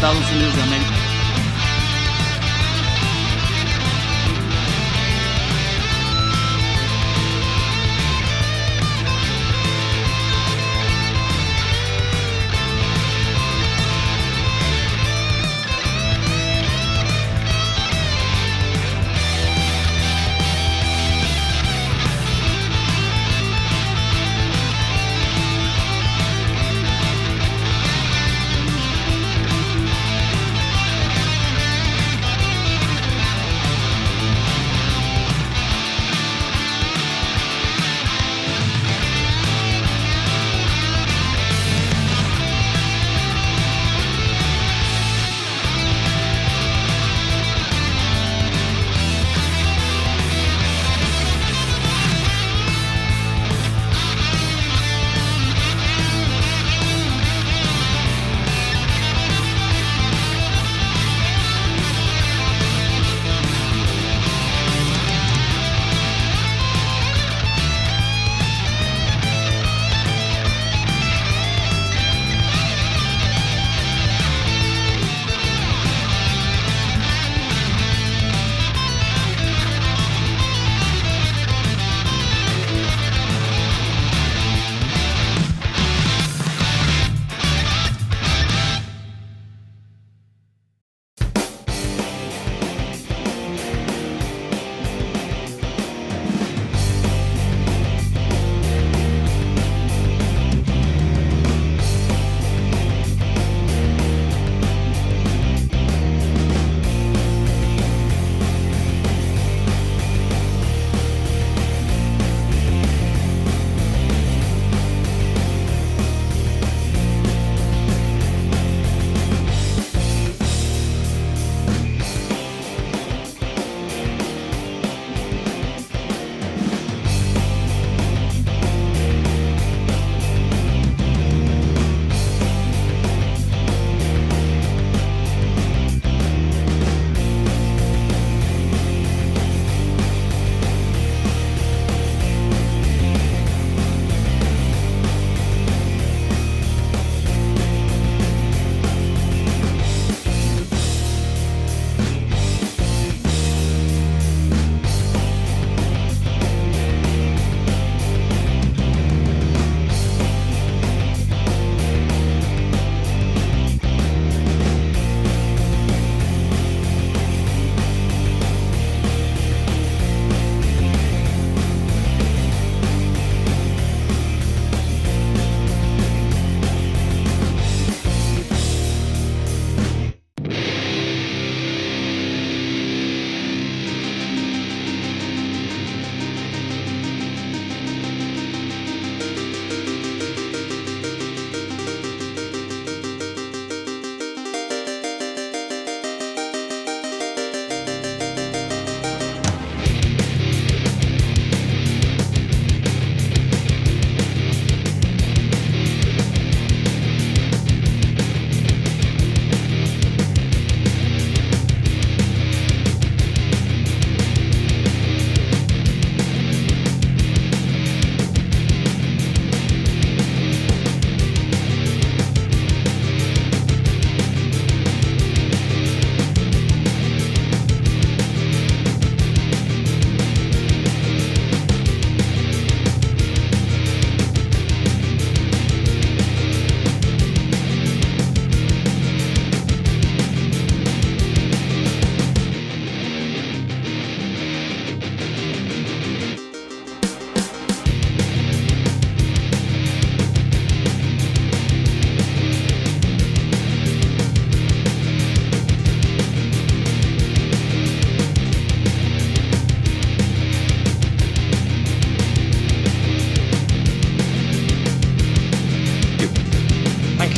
Estados Unidos de América.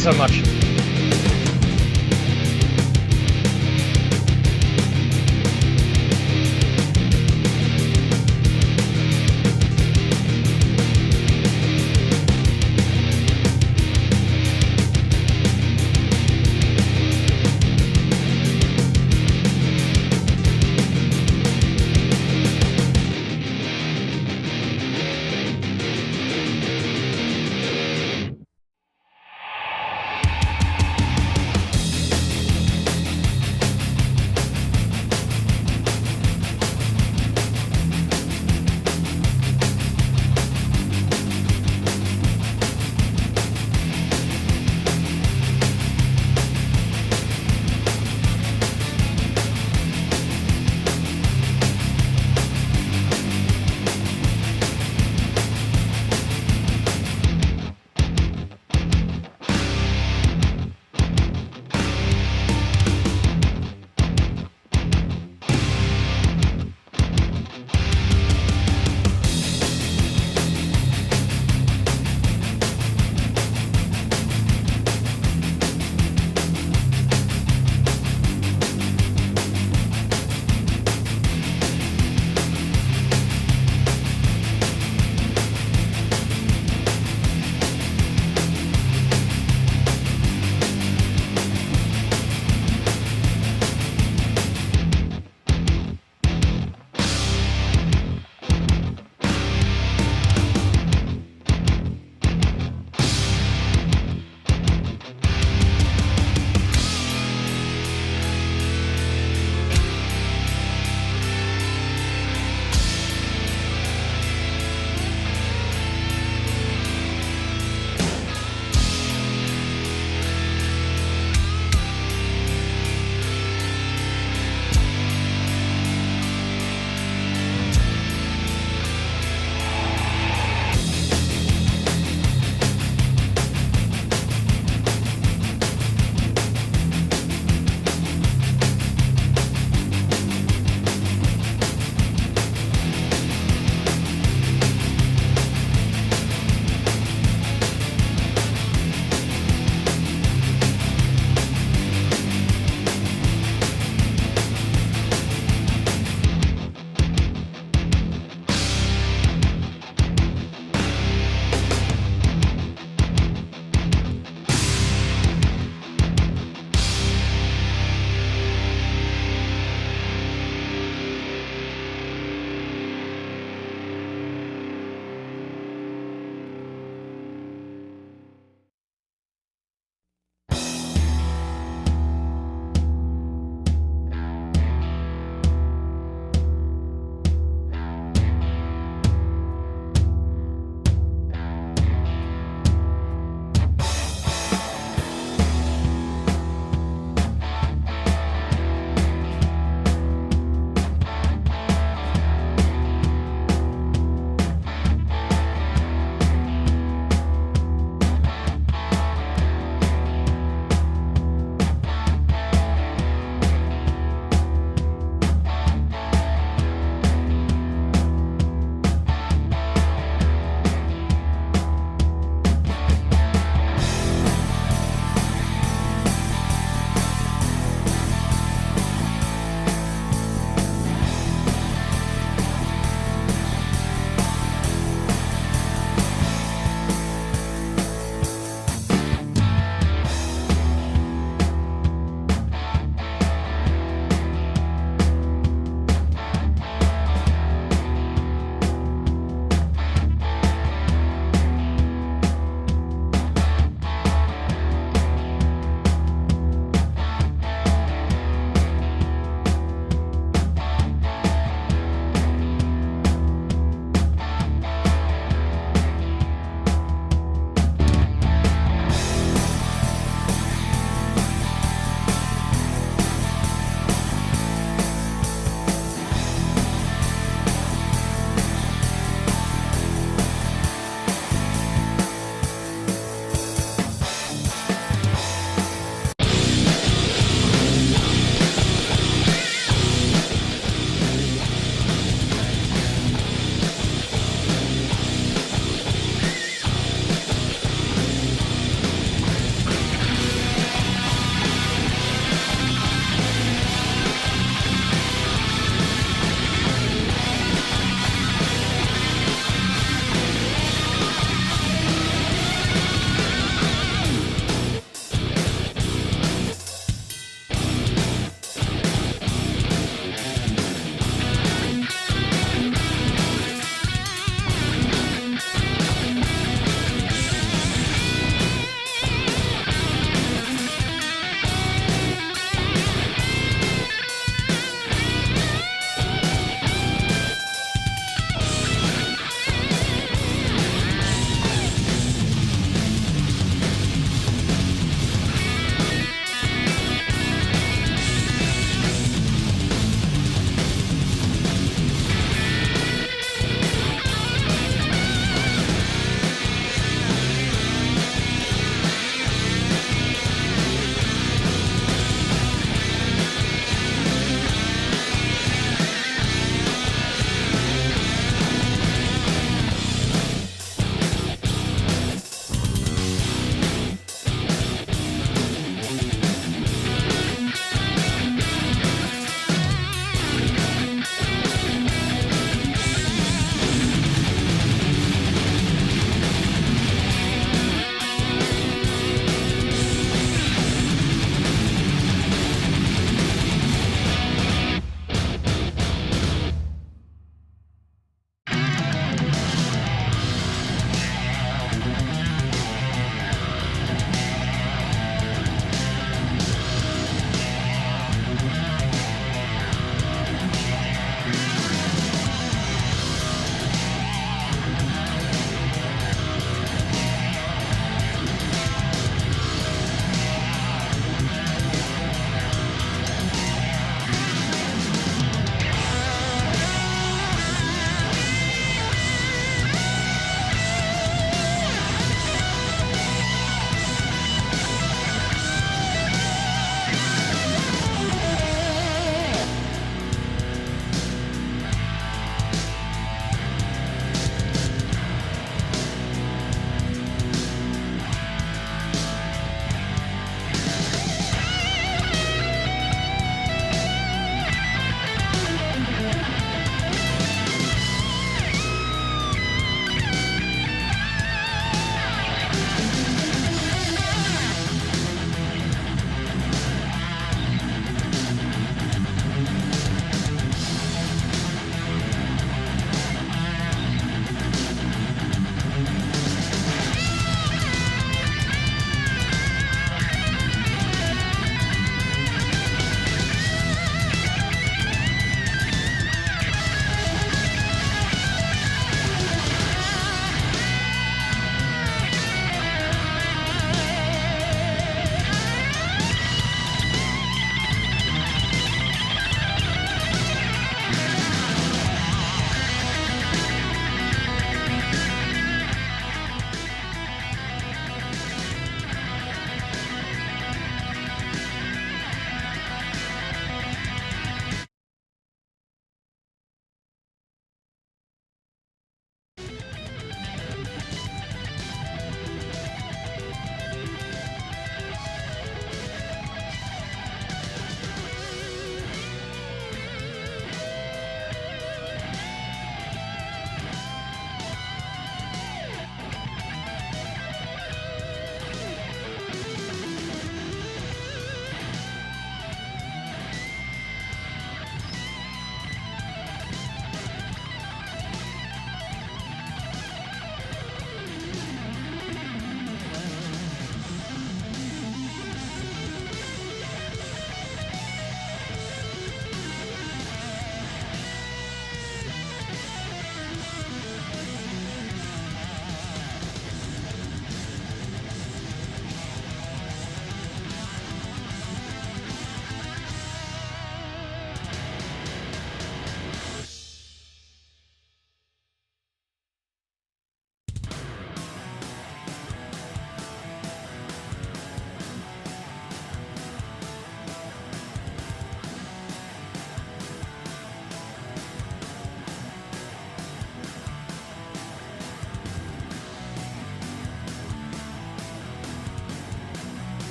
so much.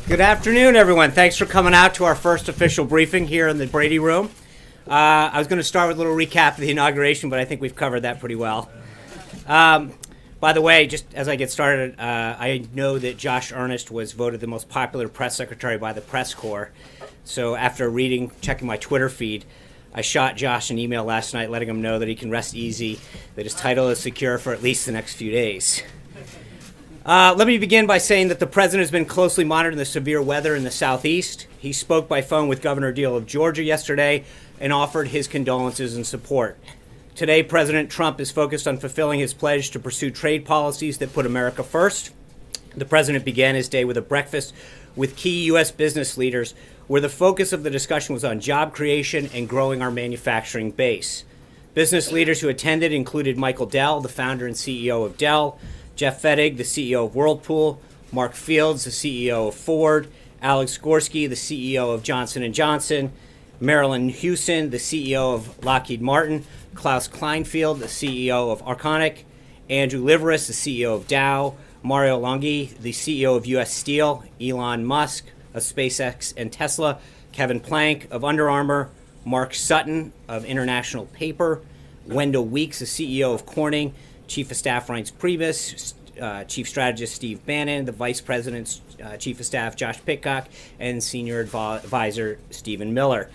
Good afternoon, everyone. Thanks for coming out to our first official briefing here in the Brady Room. I was going to start with a little recap of the inauguration, but I think we've covered that pretty well. By the way, just as I get started, I know that Josh Earnest was voted the most popular press secretary by the press corps. So after checking my Twitter feed, I shot Josh an email last night letting him know that he can rest easy, that his title is secure for at least the next few days. Let me begin by saying that the president has been closely monitoring the severe weather in the southeast. He spoke by phone with Governor Deal of Georgia yesterday and offered his condolences and support. Today, President Trump is focused on fulfilling his pledge to pursue trade policies that put America first. The president began his day with a breakfast with key U.S. business leaders, where the focus of the discussion was on job creation and growing our manufacturing base. Business leaders who attended included Michael Dell, the founder and CEO of Dell, Jeff Fettig, the CEO of Whirlpool, Mark Fields, the CEO of Ford, Alex Gorski, the CEO of Johnson & Johnson, Marilyn Hewson, the CEO of Lockheed Martin, Klaus Kleinfeld, the CEO of Arconic, Andrew Liveris, the CEO of Dow, Mario Longhi, the CEO of U.S. Steel, Elon Musk of SpaceX and Tesla, Kevin Plank of Under Armour, Mark Sutton of International Paper, Wendell Weeks, the CEO of Corning, Chief of Staff Reince Priebus, Chief Strategist Steve Bannon, the Vice President's Chief of Staff Josh Pitcock, and Senior Advisor Stephen Miller.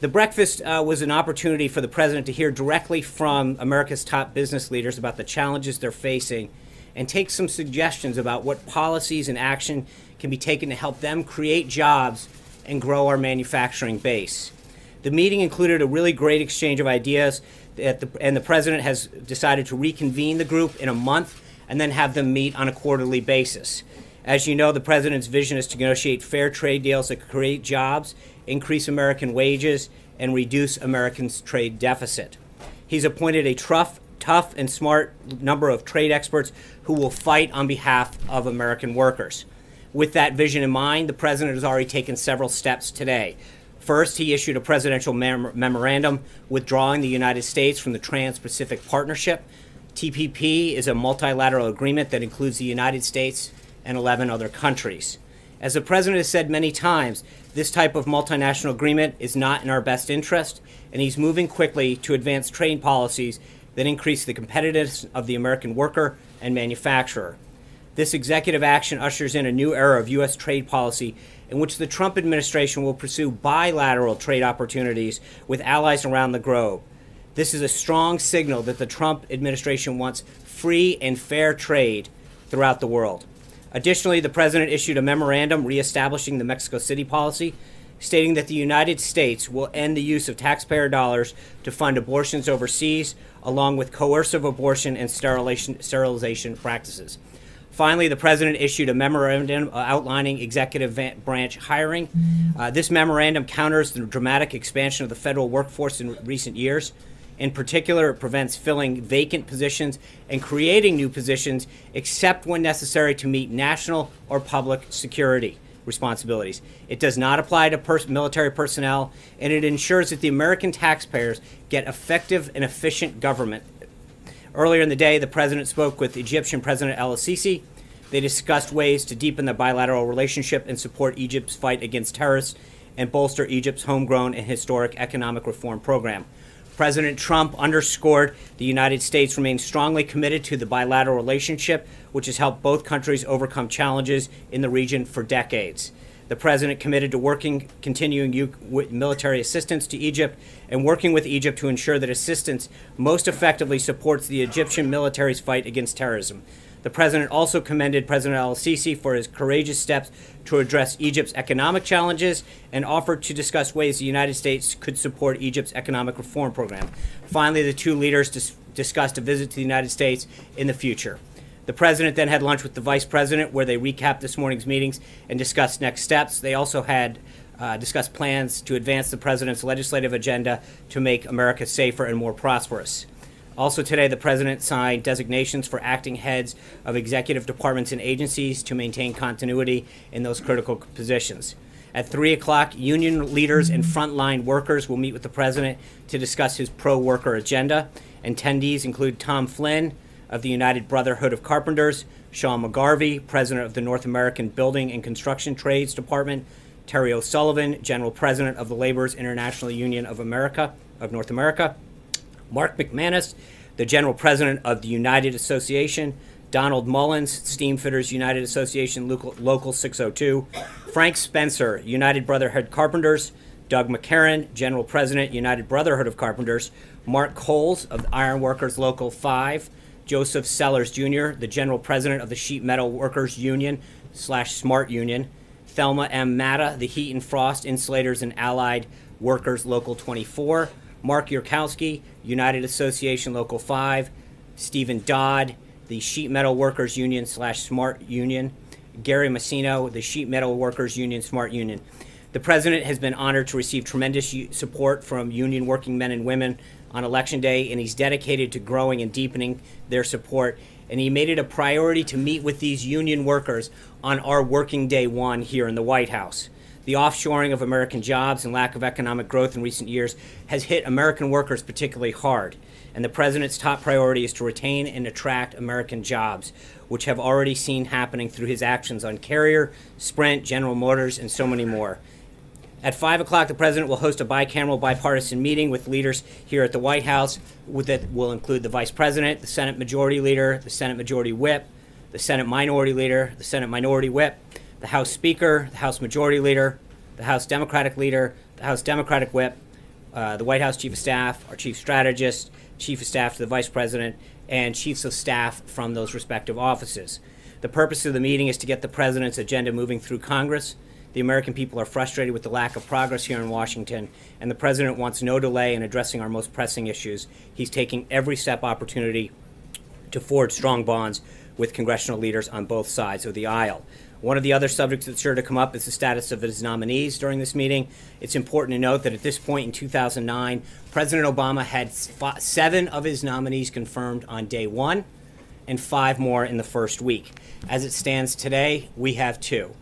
The breakfast was an opportunity for the president to hear directly from America's top business leaders about the challenges they're facing and take some suggestions about what policies and action can be taken to help them create jobs and grow our manufacturing base. The meeting included a really great exchange of ideas, and the president has decided to reconvene the group in a month and then have them meet on a quarterly basis. As you know, the president's vision is to negotiate fair trade deals that create jobs, increase American wages, and reduce Americans' trade deficit. He's appointed a tough and smart number of trade experts who will fight on behalf of American workers. With that vision in mind, the president has already taken several steps today. First, he issued a presidential memorandum withdrawing the United States from the Trans-Pacific Partnership. TPP is a multilateral agreement that includes the United States and 11 other countries. As the president has said many times, this type of multinational agreement is not in our best interest, and he's moving quickly to advance trade policies that increase the competitiveness of the American worker and manufacturer. This executive action ushers in a new era of U.S. trade policy in which the Trump administration will pursue bilateral trade opportunities with allies around the globe. This is a strong signal that the Trump administration wants free and fair trade throughout the world. Additionally, the president issued a memorandum reestablishing the Mexico City policy, stating that the United States will end the use of taxpayer dollars to fund abortions overseas, along with coercive abortion and sterilization practices. Finally, the president issued a memorandum outlining executive branch hiring. This memorandum counters the dramatic expansion of the federal workforce in recent years. In particular, it prevents filling vacant positions and creating new positions except when necessary to meet national or public security responsibilities. It does not apply to military personnel, and it ensures that the American taxpayers get effective and efficient government. Earlier in the day, the president spoke with Egyptian President El-Sisi. They discussed ways to deepen the bilateral relationship and support Egypt's fight against terrorists and bolster Egypt's homegrown and historic economic reform program. President Trump underscored the United States remains strongly committed to the bilateral relationship, which has helped both countries overcome challenges in the region for decades. The president committed to continuing military assistance to Egypt and working with Egypt to ensure that assistance most effectively supports the Egyptian military's fight against terrorism. The president also commended President El-Sisi for his courageous steps to address Egypt's economic challenges and offered to discuss ways the United States could support Egypt's economic reform program. Finally, the two leaders discussed a visit to the United States in the future. The president then had lunch with the vice president, where they recapped this morning's meetings and discussed next steps. They also had discussed plans to advance the president's legislative agenda to make America safer and more prosperous. Also today, the president signed designations for acting heads of executive departments and agencies to maintain continuity in those critical positions. At 3 o'clock, union leaders and frontline workers will meet with the president to discuss his pro-worker agenda. Attendees include Tom Flynn of the United Brotherhood of Carpenters, Sean McGarvey, President of the North American Building and Construction Trades Department, Terry O'Sullivan, General President of the Laborers International Union of North America, Mark McManus, the General President of the United Association, Donald Mullins, Steamfitters United Association, Local 602, Frank Spencer, United Brotherhood Carpenters, Doug McCarran, General President, United Brotherhood of Carpenters, Mark Coles of the Iron Workers Local 5, Joseph Sellers Jr., the General President of the Sheet Metal Workers Union / Smart Union, Thelma M. Matta, the Heat and Frost Insulators and Allied Workers Local 24, Mark Yurkowski, United Association Local 5, Stephen Dodd, the Sheet Metal Workers Union / Smart Union, Gary Massino, the Sheet Metal Workers Union Smart Union. The President has been honored to receive tremendous support from union working men and women on Election Day, and he's dedicated to growing and deepening their support. And he made it a priority to meet with these union workers on our working day one here in the White House. The offshoring of American jobs and lack of economic growth in recent years has hit American workers particularly hard. And the President's top priority is to retain and attract American jobs, which have already seen happening through his actions on Carrier, Sprint, General Motors, and so many more. At 5 o'clock, the President will host a bicameral bipartisan meeting with leaders here at the White House that will include the Vice President, the Senate Majority Leader, the Senate Majority Whip, the Senate Minority Leader, the Senate Minority Whip, the House Speaker, the House Majority Leader, the House Democratic Leader, the House Democratic Whip, the White House Chief of Staff, our Chief Strategist, Chief of Staff to the Vice President, and Chiefs of Staff from those respective offices. The purpose of the meeting is to get the President's agenda moving through Congress. The American people are frustrated with the lack of progress here in Washington, and the President wants no delay in addressing our most pressing issues. He's taking every step opportunity to forge strong bonds with congressional leaders on both sides of the aisle. One of the other subjects that's sure to come up is the status of his nominees during this meeting. It's important to note that at this point in 2009, President Obama had 7 of his nominees confirmed on day one and 5 more in the first week. As it stands today, we have 2.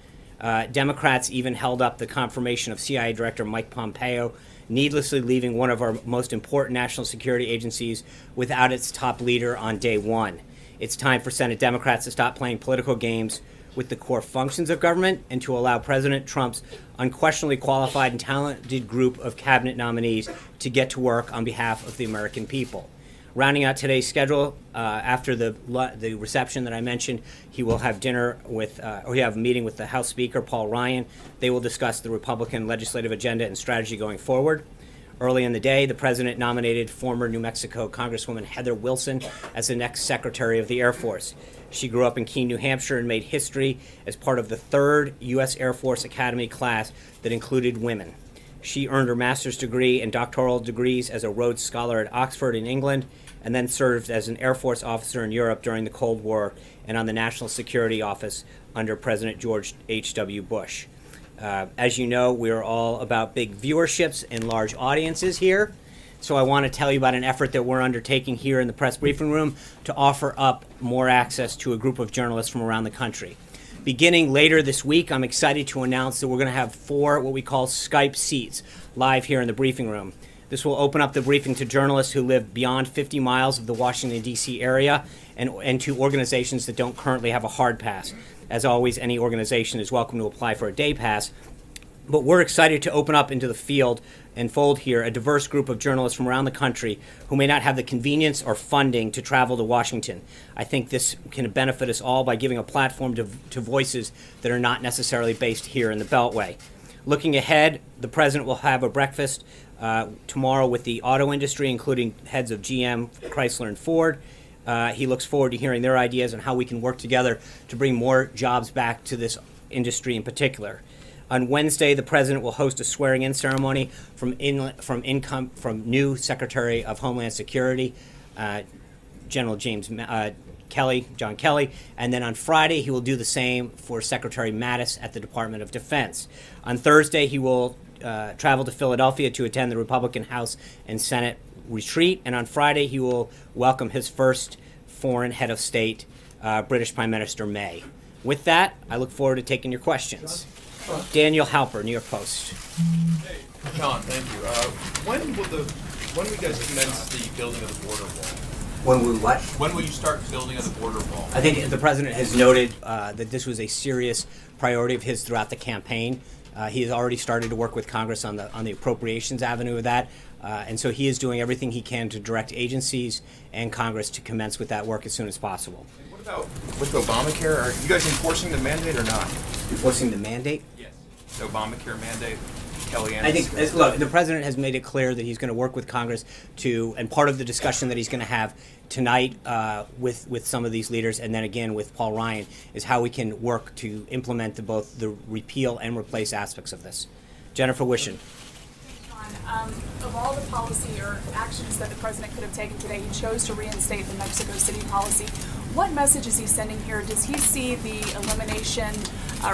Democrats even held up the confirmation of CIA Director Mike Pompeo, needlessly leaving one of our most important national security agencies without its top leader on day one. It's time for Senate Democrats to stop playing political games with the core functions of government and to allow President Trump's unquestionably qualified and talented group of cabinet nominees to get to work on behalf of the American people. Rounding out today's schedule, after the reception that I mentioned, he will have dinner with, or he have a meeting with the House Speaker, Paul Ryan. They will discuss the Republican legislative agenda and strategy going forward. Early in the day, the President nominated former New Mexico Congresswoman Heather Wilson as the next Secretary of the Air Force. She grew up in Keene, New Hampshire, and made history as part of the 3rd U.S. Air Force Academy class that included women. She earned her master's degree and doctoral degrees as a Rhodes Scholar at Oxford in England, and then served as an Air Force officer in Europe during the Cold War and on the National Security Office under President George H.W. Bush. As you know, we're all about big viewerships and large audiences here. So I want to tell you about an effort that we're undertaking here in the press briefing room to offer up more access to a group of journalists from around the country. Beginning later this week, I'm excited to announce that we're going to have 4 what we call Skype seats live here in the briefing room. This will open up the briefing to journalists who live beyond 50 miles of the Washington, D.C. area and to organizations that don't currently have a hard pass. As always, any organization is welcome to apply for a day pass. But we're excited to open up into the field and fold here a diverse group of journalists from around the country who may not have the convenience or funding to travel to Washington. I think this can benefit us all by giving a platform to voices that are not necessarily based here in the Beltway. Looking ahead, the President will have a breakfast tomorrow with the auto industry, including heads of GM, Chrysler, and Ford. He looks forward to hearing their ideas on how we can work together to bring more jobs back to this industry in particular. On Wednesday, the President will host a swearing-in ceremony from new Secretary of Homeland Security, General John Kelly, and then on Friday he will do the same for Secretary Mattis at the Department of Defense. On Thursday, he will travel to Philadelphia to attend the Republican House and Senate retreat, and on Friday he will welcome his first foreign head of state, British Prime Minister May. With that, I look forward to taking your questions. Daniel Halper, New York Post. Hey, John, thank you. When will you guys commence the building of the border wall? When we what? When will you start building on the border wall? I think the president has noted that this was a serious priority of his throughout the campaign. He has already started to work with Congress on the appropriations avenue of that, and so he is doing everything he can to direct agencies and Congress to commence with that work as soon as possible. And what about with Obamacare? Are you guys enforcing the mandate or not? Enforcing the mandate? Yes. The Obamacare mandate. Kellyanne. I think, look, the president has made it clear that he's going to work with Congress and part of the discussion that he's going to have tonight with some of these leaders, and then again with Paul Ryan, is how we can work to implement both the repeal and replace aspects of this. Jennifer Wishon. Of all the policy or actions that the president could have taken today, he chose to reinstate the Mexico City policy. What message is he sending here? Does he see the elimination,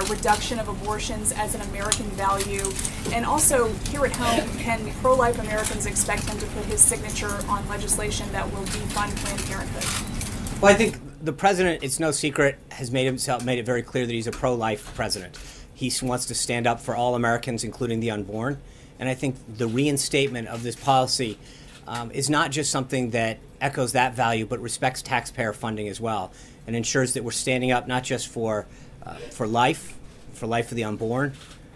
reduction of abortions as an American value? And also, here at home, can pro-life Americans expect him to put his signature on legislation that will defund Planned Parenthood? Well, I think the president, it's no secret, has made it very clear that he's a pro-life president. He wants to stand up for all Americans, including the unborn. And I think the reinstatement of this policy is not just something that echoes that value, but respects taxpayer funding as well, and ensures that we're standing up not just for life of the unborn,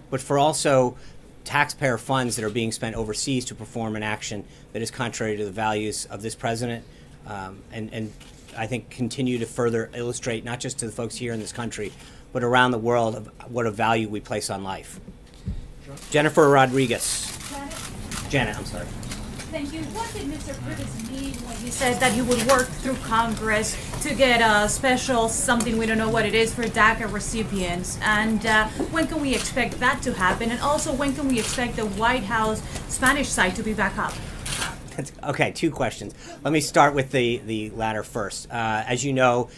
but for also taxpayer funds that are being spent overseas to perform an action that is contrary to the values of this president, and I think continue to further illustrate not just to the folks here in this country, but around the world of what a value we place on life. Jennifer Rodriguez. Janet, I'm sorry. Thank you. What did Mr. Curtis mean when he said that he would work through Congress to get a special something, we don't know what it is, for DACA recipients? And when can we expect that to happen? And also, when can we expect the White House Spanish site to be back up? Okay, two questions. Let me start with the latter first. As you know,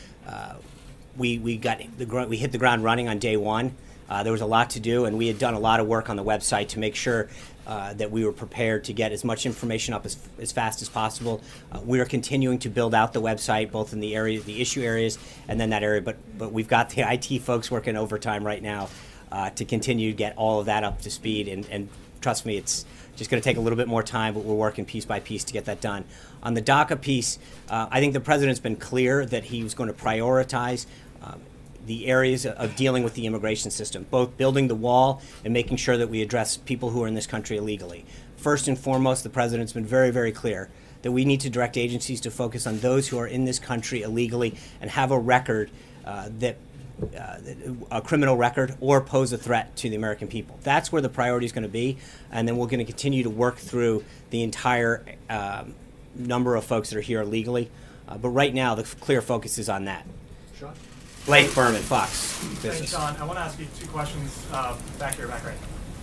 we hit the ground running on day one. There was a lot to do, and we had done a lot of work on the website to make sure that we were prepared to get as much information up as fast as possible. We are continuing to build out the website, both in the issue areas, and then that area. But we've got the IT folks working overtime right now to continue to get all of that up to speed. And trust me, it's just going to take a little bit more time, but we're working piece by piece to get that done. On the DACA piece, I think the president's been clear that he was going to prioritize the areas of dealing with the immigration system, both building the wall and making sure that we address people who are in this country illegally. First and foremost, the president's been very, very clear that we need to direct agencies to focus on those who are in this country illegally and have a record a criminal record or pose a threat to the American people. That's where the priority is going to be, and then we're going to continue to work through the entire number of folks that are here illegally. But right now, the clear focus is on that. Sean? Blake Berman, Fox Business. Thanks, Sean. I want to ask you two questions. Back right.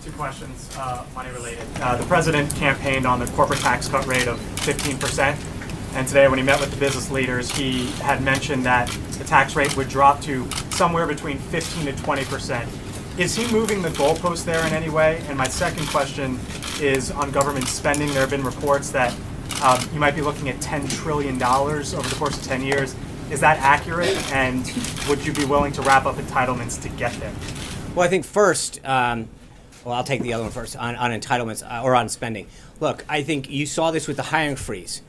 Two questions, money related. The president campaigned on the corporate tax cut rate of 15%. And today, when he met with the business leaders, he had mentioned that the tax rate would drop to somewhere between 15 to 20%. Is he moving the goalpost there in any way? And my second question is on government spending. There have been reports that you might be looking at $10 trillion over the course of 10 years. Is that accurate? And would you be willing to wrap up entitlements to get there? Well, I think first, I'll take the other one first, on entitlements or on spending. Look, I think you saw this with the hiring freeze.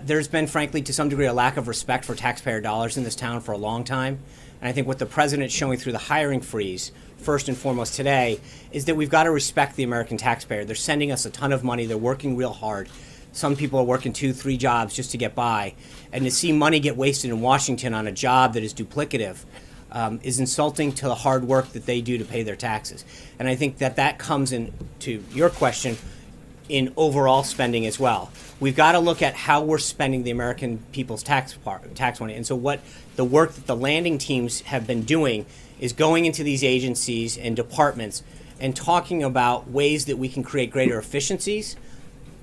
There's been, frankly, to some degree, a lack of respect for taxpayer dollars in this town for a long time. And I think what the president's showing through the hiring freeze, first and foremost today, is that we've got to respect the American taxpayer. They're sending us a ton of money. They're working real hard. Some people are working 2-3 jobs just to get by. And to see money get wasted in Washington on a job that is duplicative is insulting to the hard work that they do to pay their taxes. And I think that comes into your question in overall spending as well. We've got to look at how we're spending the American people's tax money. And so what the work that the landing teams have been doing is going into these agencies and departments and talking about ways that we can create greater efficiencies,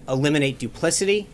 eliminate duplicity,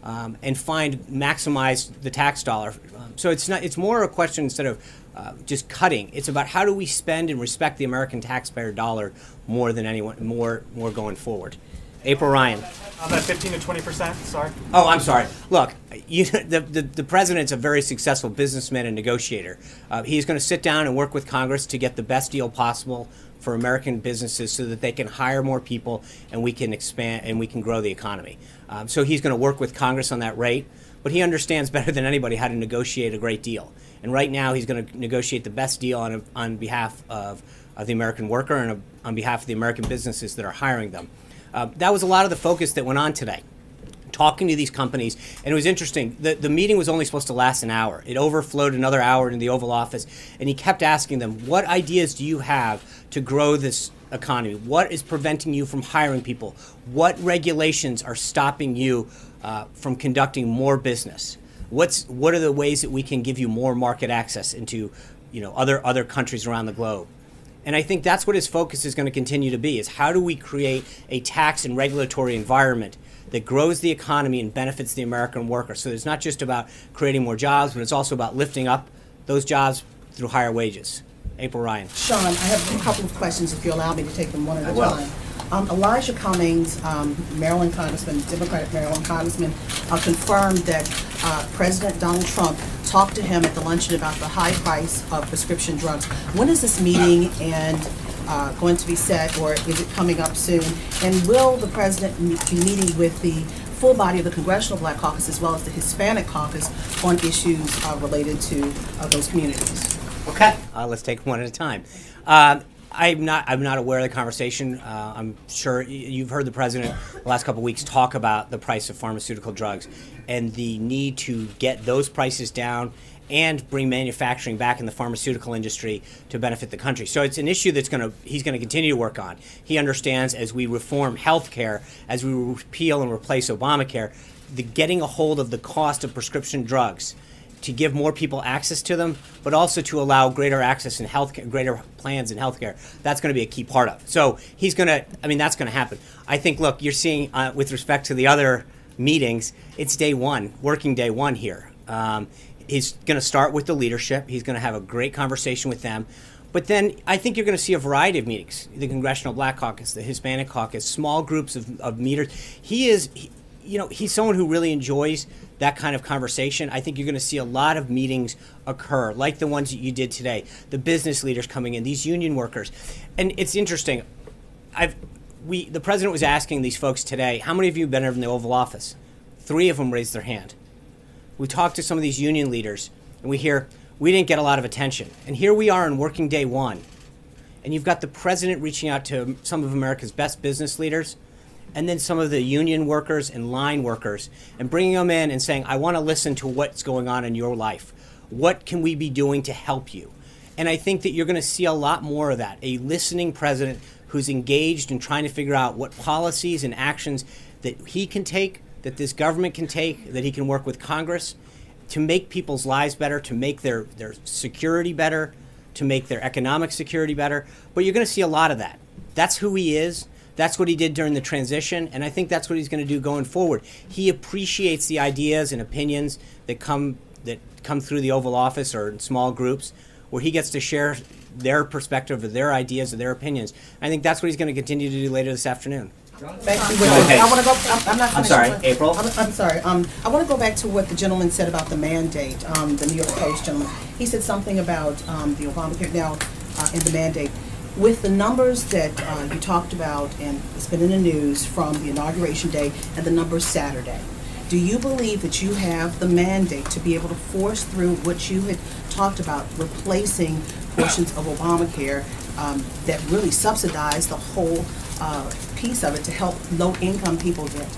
and maximize the tax dollar. So it's more a question instead of just cutting. It's about how do we spend and respect the American taxpayer dollar more than anyone, more going forward. April Ryan. On that 15 to 20%, sorry. Oh, I'm sorry. Look, the president's a very successful businessman and negotiator. He's going to sit down and work with Congress to get the best deal possible for American businesses so that they can hire more people and we can expand and we can grow the economy. So he's going to work with Congress on that rate. but he understands better than anybody how to negotiate a great deal. And right now he's going to negotiate the best deal on behalf of the American worker and on behalf of the American businesses that are hiring them. That was a lot of the focus that went on today, talking to these companies. And it was interesting. The meeting was only supposed to last an hour. It overflowed another hour in the Oval Office, and he kept asking them, what ideas do you have to grow this economy? What is preventing you from hiring people? What regulations are stopping you from conducting more business? What are the ways that we can give you more market access into other countries around the globe? And I think that's what his focus is going to continue to be, is how do we create a tax and regulatory environment that grows the economy and benefits the American worker. So it's not just about creating more jobs, but it's also about lifting up those jobs through higher wages. April Ryan. Sean, I have a couple of questions, if you allow me to take them one at a will. time. Elijah Cummings, Maryland Congressman, Democratic Maryland Congressman, confirmed that President Donald Trump talked to him at the luncheon about the high price of prescription drugs. When is this meeting going to be set, or is it coming up soon? And will the president be meeting with the full body of the Congressional Black Caucus as well as the Hispanic Caucus on issues related to those communities? Okay. Let's take one at a time. I'm not aware of the conversation. I'm sure you've heard the president the last couple of weeks talk about the price of pharmaceutical drugs and the need to get those prices down and bring manufacturing back in the pharmaceutical industry to benefit the country. So it's an issue he's going to continue to work on. He understands, as we reform health care, as we repeal and replace Obamacare, the getting a hold of the cost of prescription drugs to give more people access to them, but also to allow greater access in healthcare, greater plans in healthcare. That's going to be a key part of it. So that's going to happen. I think, look, you're seeing with respect to the other meetings, it's day one, working day one here. He's going to start with the leadership. He's going to have a great conversation with them. But then I think you're going to see a variety of meetings, the Congressional Black Caucus, the Hispanic Caucus, small groups of meetings. He's someone who really enjoys that kind of conversation. I think you're going to see a lot of meetings occur, like the ones that you did today, the business leaders coming in, these union workers. And it's interesting. The president was asking these folks today, how many of you have been in the Oval Office? 3 of them raised their hand. We talked to some of these union leaders, and we hear, we didn't get a lot of attention. And here we are on working day one. And you've got the president reaching out to some of America's best business leaders, and then some of the union workers and line workers, and bringing them in and saying, I want to listen to what's going on in your life. What can we be doing to help you? And I think that you're going to see a lot more of that, a listening president who's engaged in trying to figure out what policies and actions that he can take, that this government can take, that he can work with Congress to make people's lives better, to make their security better, to make their economic security better. But you're going to see a lot of that. That's who he is. That's what he did during the transition, and I think that's what he's going to do going forward. He appreciates the ideas and opinions that come through the Oval Office or in small groups, where he gets to share their perspective, or their ideas, or their opinions. I think that's what he's going to continue to do later this afternoon. I want to go. I'm not. I'm sorry, April. I'm sorry. I want to go back to what the gentleman said about the mandate. The New York Post gentleman. He said something about the Obamacare now and the mandate. With the numbers that you talked about, and it's been in the news from the Inauguration Day and the numbers Saturday, do you believe that you have the mandate to be able to force through what you had talked about, replacing portions of Obamacare that really subsidize the whole piece of it to help low-income people get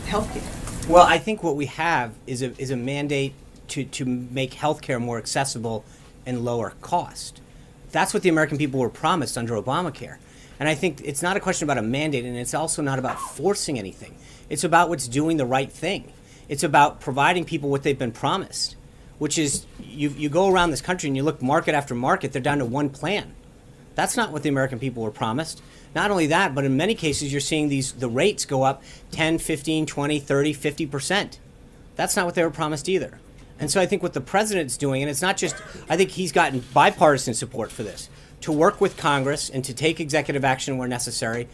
health care? Well, I think what we have is a mandate to make health care more accessible and lower cost. That's what the American people were promised under Obamacare. And I think it's not a question about a mandate, and it's also not about forcing anything. It's about what's doing the right thing. It's about providing people what they've been promised, which is you go around this country and you look market after market, they're down to one plan. That's not what the American people were promised. Not only that, but in many cases you're seeing the rates go up 10, 15, 20, 30, 50%. That's not what they were promised either. And so I think what the president's doing, and it's not just, I think he's gotten bipartisan support for this, to work with Congress and to take executive action where necessary,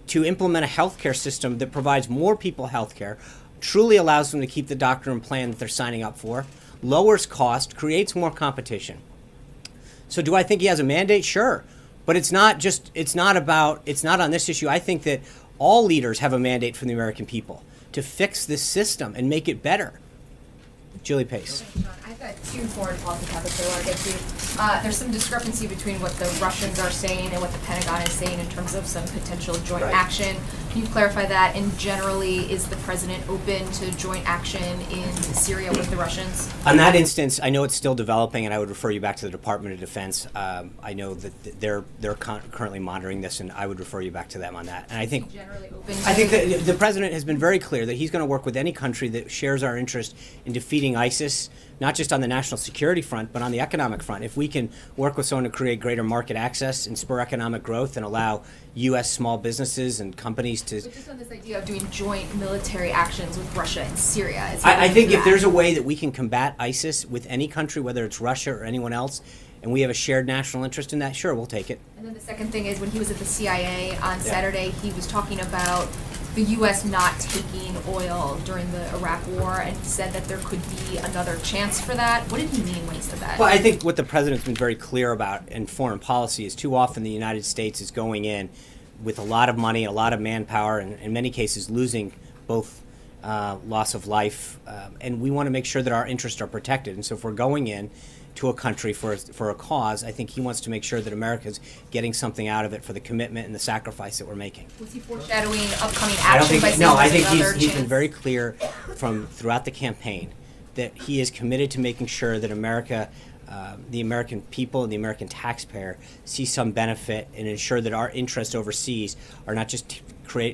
to implement a health care system that provides more people health care, truly allows them to keep the doctor and plan that they're signing up for, lowers cost, creates more competition. So do I think he has a mandate? Sure. But it's not on this issue. I think that all leaders have a mandate from the American people to fix this system and make it better Julie Pace. John, I've got two foreign policy topics I want to get to. There's some discrepancy between what the Russians are saying and what the Pentagon is saying in terms of some potential joint action. Can you clarify that? And generally, is the president open to joint action in Syria with the Russians? On that instance, I know it's still developing, and I would refer you back to the Department of Defense. I know that they're currently monitoring this, and I would refer you back to them on that. And I think Generally open. I think that the president has been very clear that he's going to work with any country that shares our interest in defeating ISIS, not just on the national security front, but on the economic front. If we can work with someone to create greater market access and spur economic growth and allow U.S. small businesses and companies to... But just on this idea of doing joint military actions with Russia and Syria. I think if there's a way that we can combat ISIS with any country, whether it's Russia or anyone else, and we have a shared national interest in that, sure, we'll take it. And then the second thing is when he was at the CIA on Saturday, he was talking about the U.S. not taking oil during the Iraq War and said that there could be another chance for that. What did he mean when he said that? Well, I think what the president's been very clear about in foreign policy is too often the United States is going in with a lot of money, a lot of manpower, and in many cases losing both loss of life, and we want to make sure that our interests are protected. And so if we're going in to a country for a cause, I think he wants to make sure that America's getting something out of it for the commitment and the sacrifice that we're making. Was he foreshadowing upcoming I don't action think, by saying no, I there's think another he's been chance? very clear from throughout the campaign that he is committed to making sure that America, the American people and the American taxpayer see some benefit and ensure that our interests overseas are not just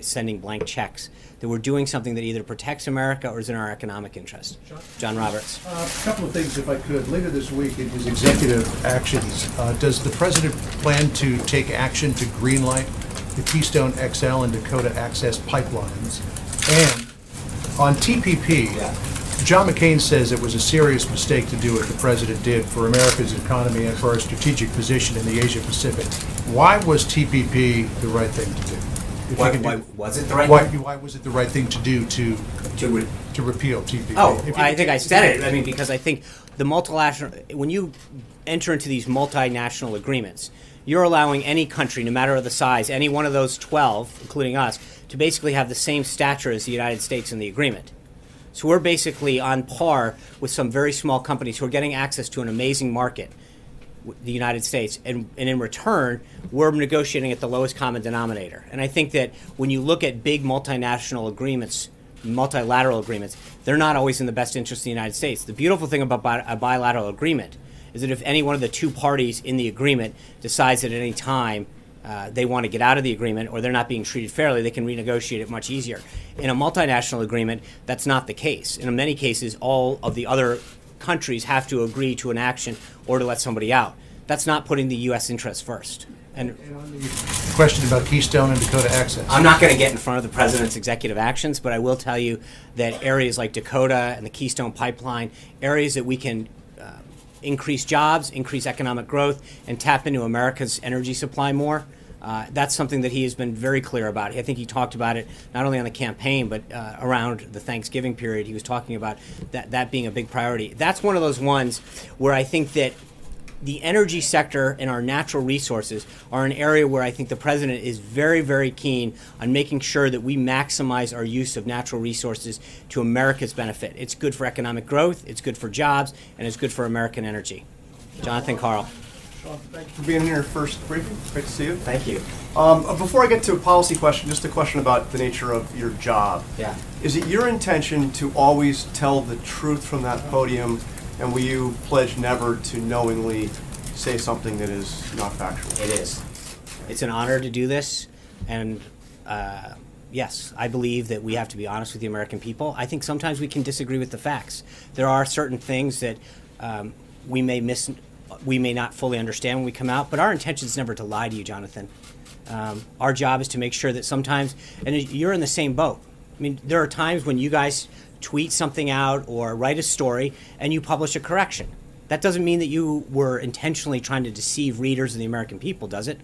sending blank checks, that we're doing something that either protects America or is in our economic interest. John Roberts. A couple of things, if I could. Later this week, in his executive actions, does the president plan to take action to greenlight the Keystone XL and Dakota Access pipelines? And on TPP, John McCain says it was a serious mistake to do what the president did for America's economy and for our strategic position in the Asia Pacific. Why was TPP the right thing to do? Why was it the right thing? Why was it the right thing to do to repeal TPP? Oh, I think I said it. I mean, because I think the multilateral, when you enter into these multinational agreements, you're allowing any country, no matter the size, any one of those 12, including us, to basically have the same stature as the United States in the agreement. So we're basically on par with some very small companies who are getting access to an amazing market, the United States, and in return, we're negotiating at the lowest common denominator. And I think that when you look at big multinational agreements, multilateral agreements, they're not always in the best interest of the United States. The beautiful thing about a bilateral agreement is that if any one of the two parties in the agreement decides at any time they want to get out of the agreement or they're not being treated fairly, they can renegotiate it much easier. In a multinational agreement, that's not the case. In many cases, all of the other countries have to agree to an action or to let somebody out. That's not putting the U.S. interest first. And on the question about Keystone and Dakota Access. I'm not going to get in front of the president's executive actions, but I will tell you that areas like Dakota and the Keystone Pipeline, areas that we can increase jobs, increase economic growth, and tap into America's energy supply more, that's something that he has been very clear about. I think he talked about it not only on the campaign, but around the Thanksgiving period. He was talking about that being a big priority. That's one of those ones where I think that the energy sector and our natural resources are an area where I think the president is very, very keen on making sure that we maximize our use of natural resources to America's benefit. It's good for economic growth, it's good for jobs, and it's good for American energy. Jonathan Carl. Sean, thank you for being here. First briefing. Great to see you. Thank you. Before I get to a policy question, just a question about the nature of your job. Yeah. Is it your intention to always tell the truth from that podium, and will you pledge never to knowingly say something that is not factual? It is. It's an honor to do this, and yes, I believe that we have to be honest with the American people. I think sometimes we can disagree with the facts. There are certain things that we may not fully understand when we come out, but our intention is never to lie to you, Jonathan. Our job is to make sure that sometimes, and you're in the same boat. I mean, there are times when you guys tweet something out or write a story and you publish a correction. That doesn't mean that you were intentionally trying to deceive readers and the American people, does it?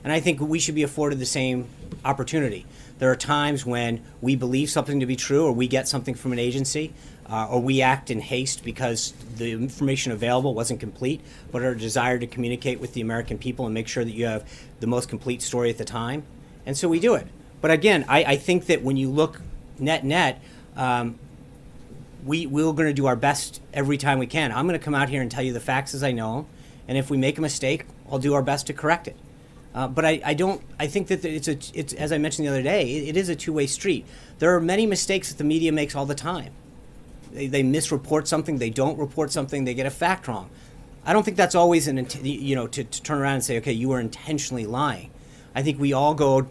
And I think we should be afforded the same opportunity. There are times when we believe something to be true, or we get something from an agency, or we act in haste because the information available wasn't complete, but our desire to communicate with the American people and make sure that you have the most complete story at the time. And so we do it. But again, I think that when you look net, we're going to do our best every time we can. I'm going to come out here and tell you the facts as I know them, and if we make a mistake, I'll do our best to correct it. But I think that it's as I mentioned the other day, it is a two-way street. There are many mistakes that the media makes all the time. They misreport something, they don't report something, they get a fact wrong. I don't think that's always to turn around and say, okay, you were intentionally lying. I think we all go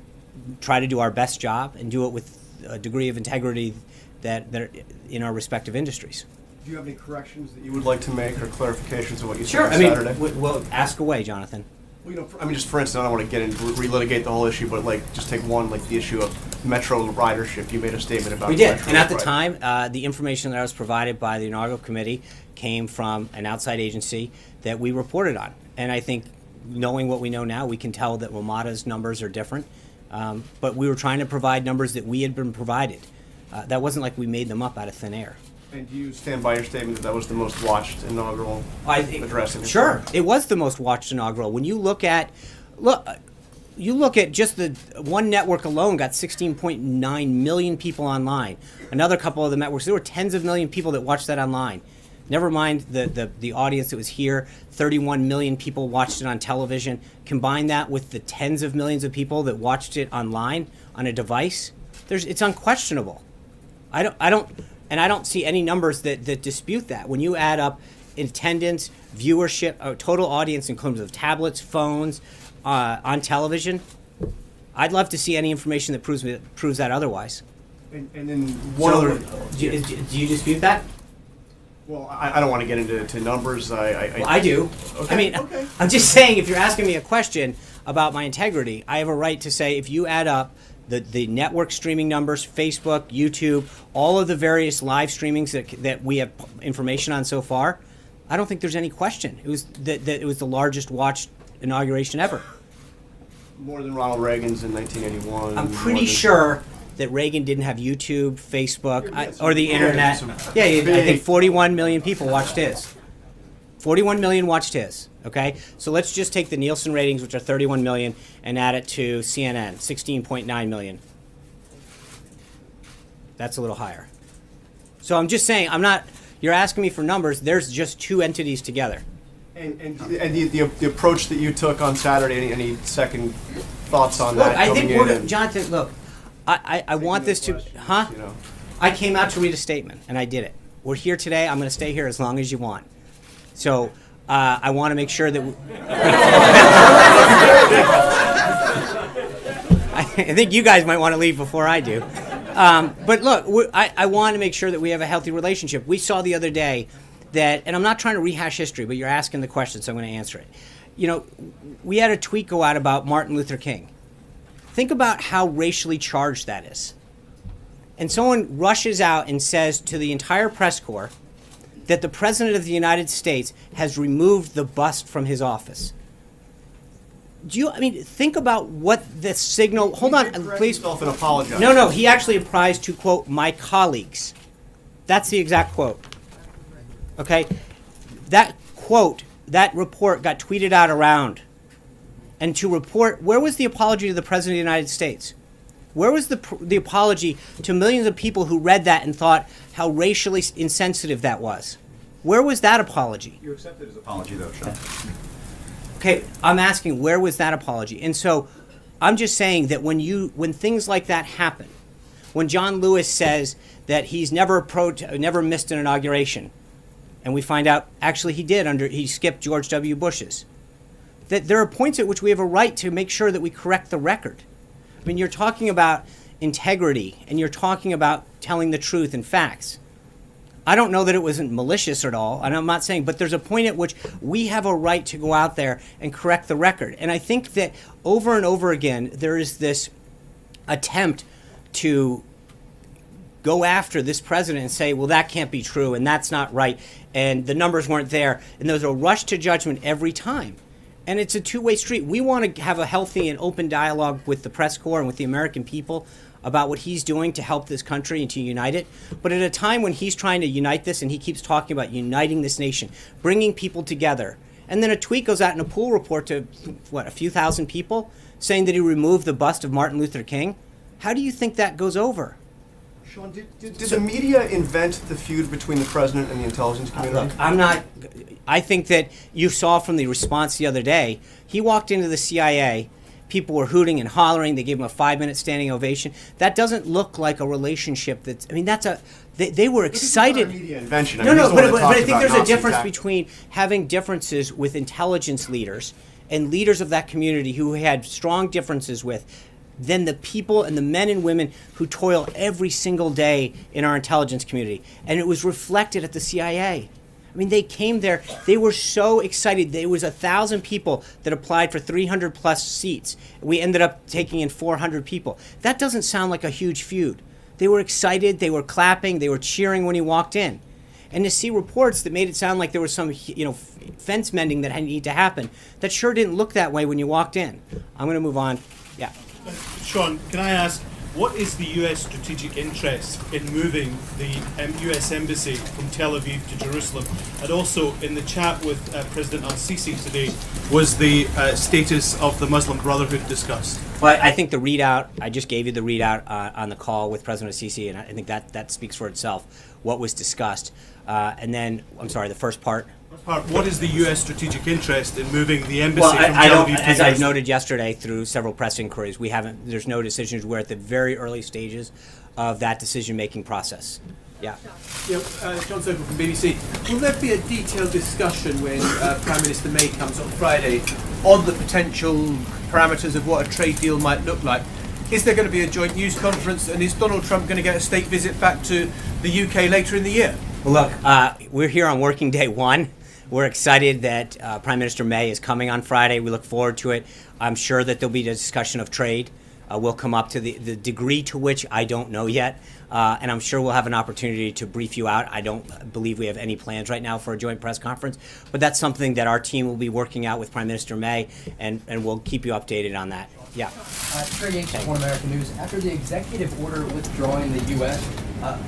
try to do our best job and do it with a degree of integrity that are in our respective industries. Do you have any corrections that you would like to make or clarifications of what you said Sure. on I mean, Saturday? well, ask away, Jonathan. Well, just for instance, I don't want to get into relitigate the whole issue, but just take one, the issue of Metro ridership. You made a statement about We did, Metro and at the ridership. time, the information that I was provided by the inaugural committee came from an outside agency that we reported on. And I think, knowing what we know now, we can tell that WMATA's numbers are different. But we were trying to provide numbers that we had been provided. That wasn't like we made them up out of thin air. And do you stand by your statement that was the most watched inaugural address in history? Sure, it was the most watched inaugural. When you look at just the one network alone got 16.9 million people online. Another couple of the networks, there were tens of million people that watched that online. Never mind the audience that was here. 31 million people watched it on television. Combine that with the tens of millions of people that watched it online on a device. It's unquestionable. I don't see any numbers that dispute that. When you add up attendance, viewership, total audience in terms of tablets, phones, on television, I'd love to see any information that proves that otherwise. And then one other. Do you dispute that? Well, I don't want to get into numbers. I do. Okay, I mean, okay. I'm just saying, if you're asking me a question about my integrity, I have a right to say, if you add up the network streaming numbers, Facebook, YouTube, all of the various live streamings that we have information on so far, I don't think there's any question. It was that it was the largest watched inauguration ever. More than Ronald Reagan's in 1981. I'm pretty sure that Reagan didn't have YouTube, Facebook, or the internet. Yeah, I think 41 million people watched his. 41 million watched his, okay? So let's just take the Nielsen ratings, which are 31 million, and add it to CNN, 16.9 million. That's a little higher. So I'm just saying, you're asking me for numbers, there's just two entities together. And the approach that you took on Saturday, any second thoughts on Look, that? I think coming in Jonathan, look, I want this to, you know. I came out to read a statement, and I did it. We're here today, I'm going to stay here as long as you want. So I want to make sure that I think you guys might want to leave before I do. But look, I want to make sure that we have a healthy relationship. We saw the other day that, and I'm not trying to rehash history, but you're asking the question, so I'm going to answer it. You know, we had a tweet go out about Martin Luther King. Think about how racially charged that is. And someone rushes out and says to the entire press corps that the President of the United States has removed the bust from his office. Think about what the signal. Hold on, please. Yourself and apologize. No, he actually apprised to, quote, my colleagues. That's the exact quote. Okay? That quote, that report got tweeted out around. And to report, where was the apology to the President of the United States? Where was the apology to millions of people who read that and thought how racially insensitive that was? Where was that apology? You accepted his apology, though, Sean. Okay, I'm asking, where was that apology? And so I'm just saying that when things like that happen, when John Lewis says that he's never missed an inauguration, and we find out actually he skipped George W. Bush's, that there are points at which we have a right to make sure that we correct the record. I mean, you're talking about integrity, and you're talking about telling the truth and facts. I don't know that it wasn't malicious at all, and I'm not saying, but there's a point at which we have a right to go out there and correct the record. And I think that over and over again, there is this attempt to go after this president and say, well, that can't be true, and that's not right, and the numbers weren't there. And there's a rush to judgment every time. And it's a two-way street. We want to have a healthy and open dialogue with the press corps and with the American people about what he's doing to help this country and to unite it. But at a time when he's trying to unite this, and he keeps talking about uniting this nation, bringing people together, and then a tweet goes out in a pool report to, a few thousand people, saying that he removed the bust of Martin Luther King, how do you think that goes over? Sean, did the media invent the feud between the president and the intelligence community? Look, I think that you saw from the response the other day, he walked into the CIA, people were hooting and hollering, they gave him a 5-minute standing ovation. That doesn't look like a relationship they were excited. Media invention. No, but I think there's a difference between having differences with intelligence leaders and leaders of that community who had strong differences with, than the people and the men and women who toil every single day in our intelligence community. And it was reflected at the CIA. I mean, they came there, they were so excited. There was 1,000 people that applied for 300 plus seats. We ended up taking in 400 people. That doesn't sound like a huge feud. They were excited, they were clapping, they were cheering when he walked in. And to see reports that made it sound like there was some, fence mending that needed to happen, that sure didn't look that way when you walked in. I'm going to move on. Yeah. Sean, can I ask, what is the U.S. strategic interest in moving the U.S. Embassy from Tel Aviv to Jerusalem? And also, in the chat with President al-Sisi today, was the status of the Muslim Brotherhood discussed? Well, I think the readout, I just gave you the readout on the call with President al-Sisi, and I think that speaks for itself, what was discussed. And then, I'm sorry, the first part? What is the U.S. strategic interest in moving the embassy Well, from I Tel don't, Aviv to as I Jerusalem? noted yesterday through several press inquiries, there's no decisions. We're at the very early stages of that decision-making process. Yeah. John Sobel from BBC. Will there be a detailed discussion when Prime Minister May comes on Friday on the potential parameters of what a trade deal might look like? Is there going to be a joint news conference, and is Donald Trump going to get a state visit back to the UK later in the year? Well, look, we're here on working day one. We're excited that Prime Minister May is coming on Friday. We look forward to it. I'm sure that there'll be a discussion of trade. We'll come up to the degree to which I don't know yet, and I'm sure we'll have an opportunity to brief you out. I don't believe we have any plans right now for a joint press conference, but that's something that our team will be working out with Prime Minister May, and we'll keep you updated on that. Yeah. Trey Yates, One American News. After the executive order withdrawing the U.S.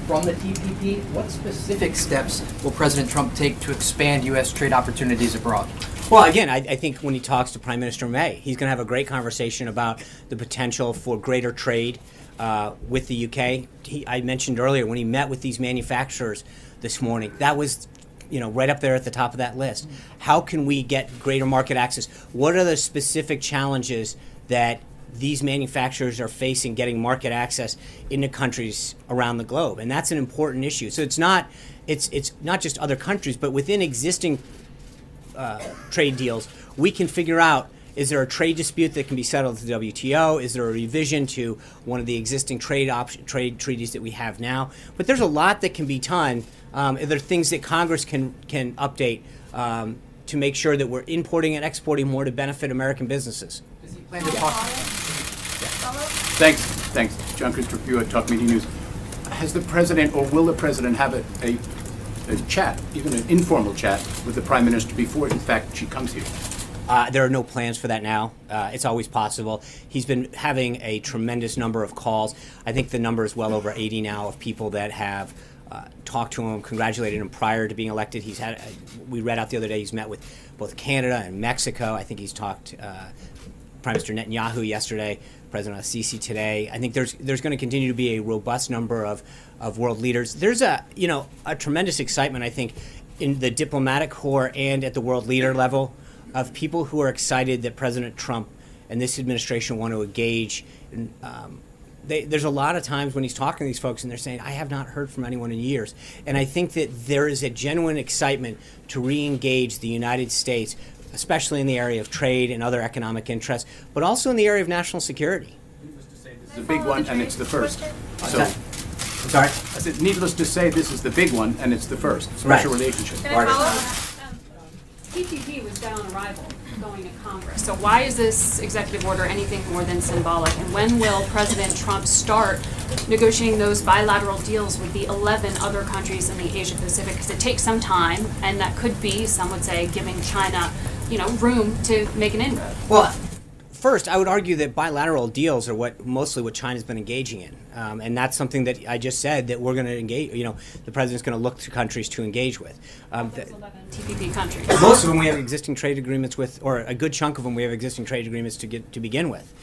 From the TPP, what specific steps will President Trump take to expand U.S. trade opportunities abroad? Well, again, I think when he talks to Prime Minister May, he's going to have a great conversation about the potential for greater trade with the UK. I mentioned earlier when he met with these manufacturers this morning, that was right up there at the top of that list. How can we get greater market access? What are the specific challenges that these manufacturers are facing getting market access into countries around the globe? And that's an important issue. So it's not just other countries, but within existing trade deals, we can figure out, is there a trade dispute that can be settled at the WTO? Is there a revision to one of the existing trade treaties that we have now? But there's a lot that can be done. There are things that Congress can update to make sure that we're importing and exporting more to benefit American businesses. Does he plan to talk? Thanks. John Christopher Pugh at Talk Media News. Has the president, or will the president, have a chat, even an informal chat, with the Prime Minister before, in fact, she comes here? There are no plans for that now. It's always possible. He's been having a tremendous number of calls. I think the number is well over 80 now of people that have talked to him, congratulated him prior to being elected. We read out the other day, he's met with both Canada and Mexico. I think he's talked Prime Minister Netanyahu yesterday, President al-Sisi today. I think there's going to continue to be a robust number of world leaders. There's a tremendous excitement, I think, in the diplomatic corps and at the world leader level of people who are excited that President Trump and this administration want to engage. There's a lot of times when he's talking to these folks and they're saying, I have not heard from anyone in years. And I think that there is a genuine excitement to re-engage the United States, especially in the area of trade and other economic interests, but also in the area of national security. This is the big one, and it's the first. So, I'm sorry? I said, needless to say, this is the big one, and it's the first. Right. Special relationship. Can I follow up? TPP was dead on arrival going to Congress. So why is this executive order anything more than symbolic? And when will President Trump start negotiating those bilateral deals with the 11 other countries in the Asia Pacific? Because it takes some time, and that could be, some would say, giving China, room to make an inroad. Well, first, I would argue that bilateral deals are mostly what China's been engaging in, and that's something that I just said that we're going to engage. The president's going to look to countries to engage with. TPP countries. Most of them we have existing trade agreements with, or a good chunk of them we have existing trade agreements to begin with.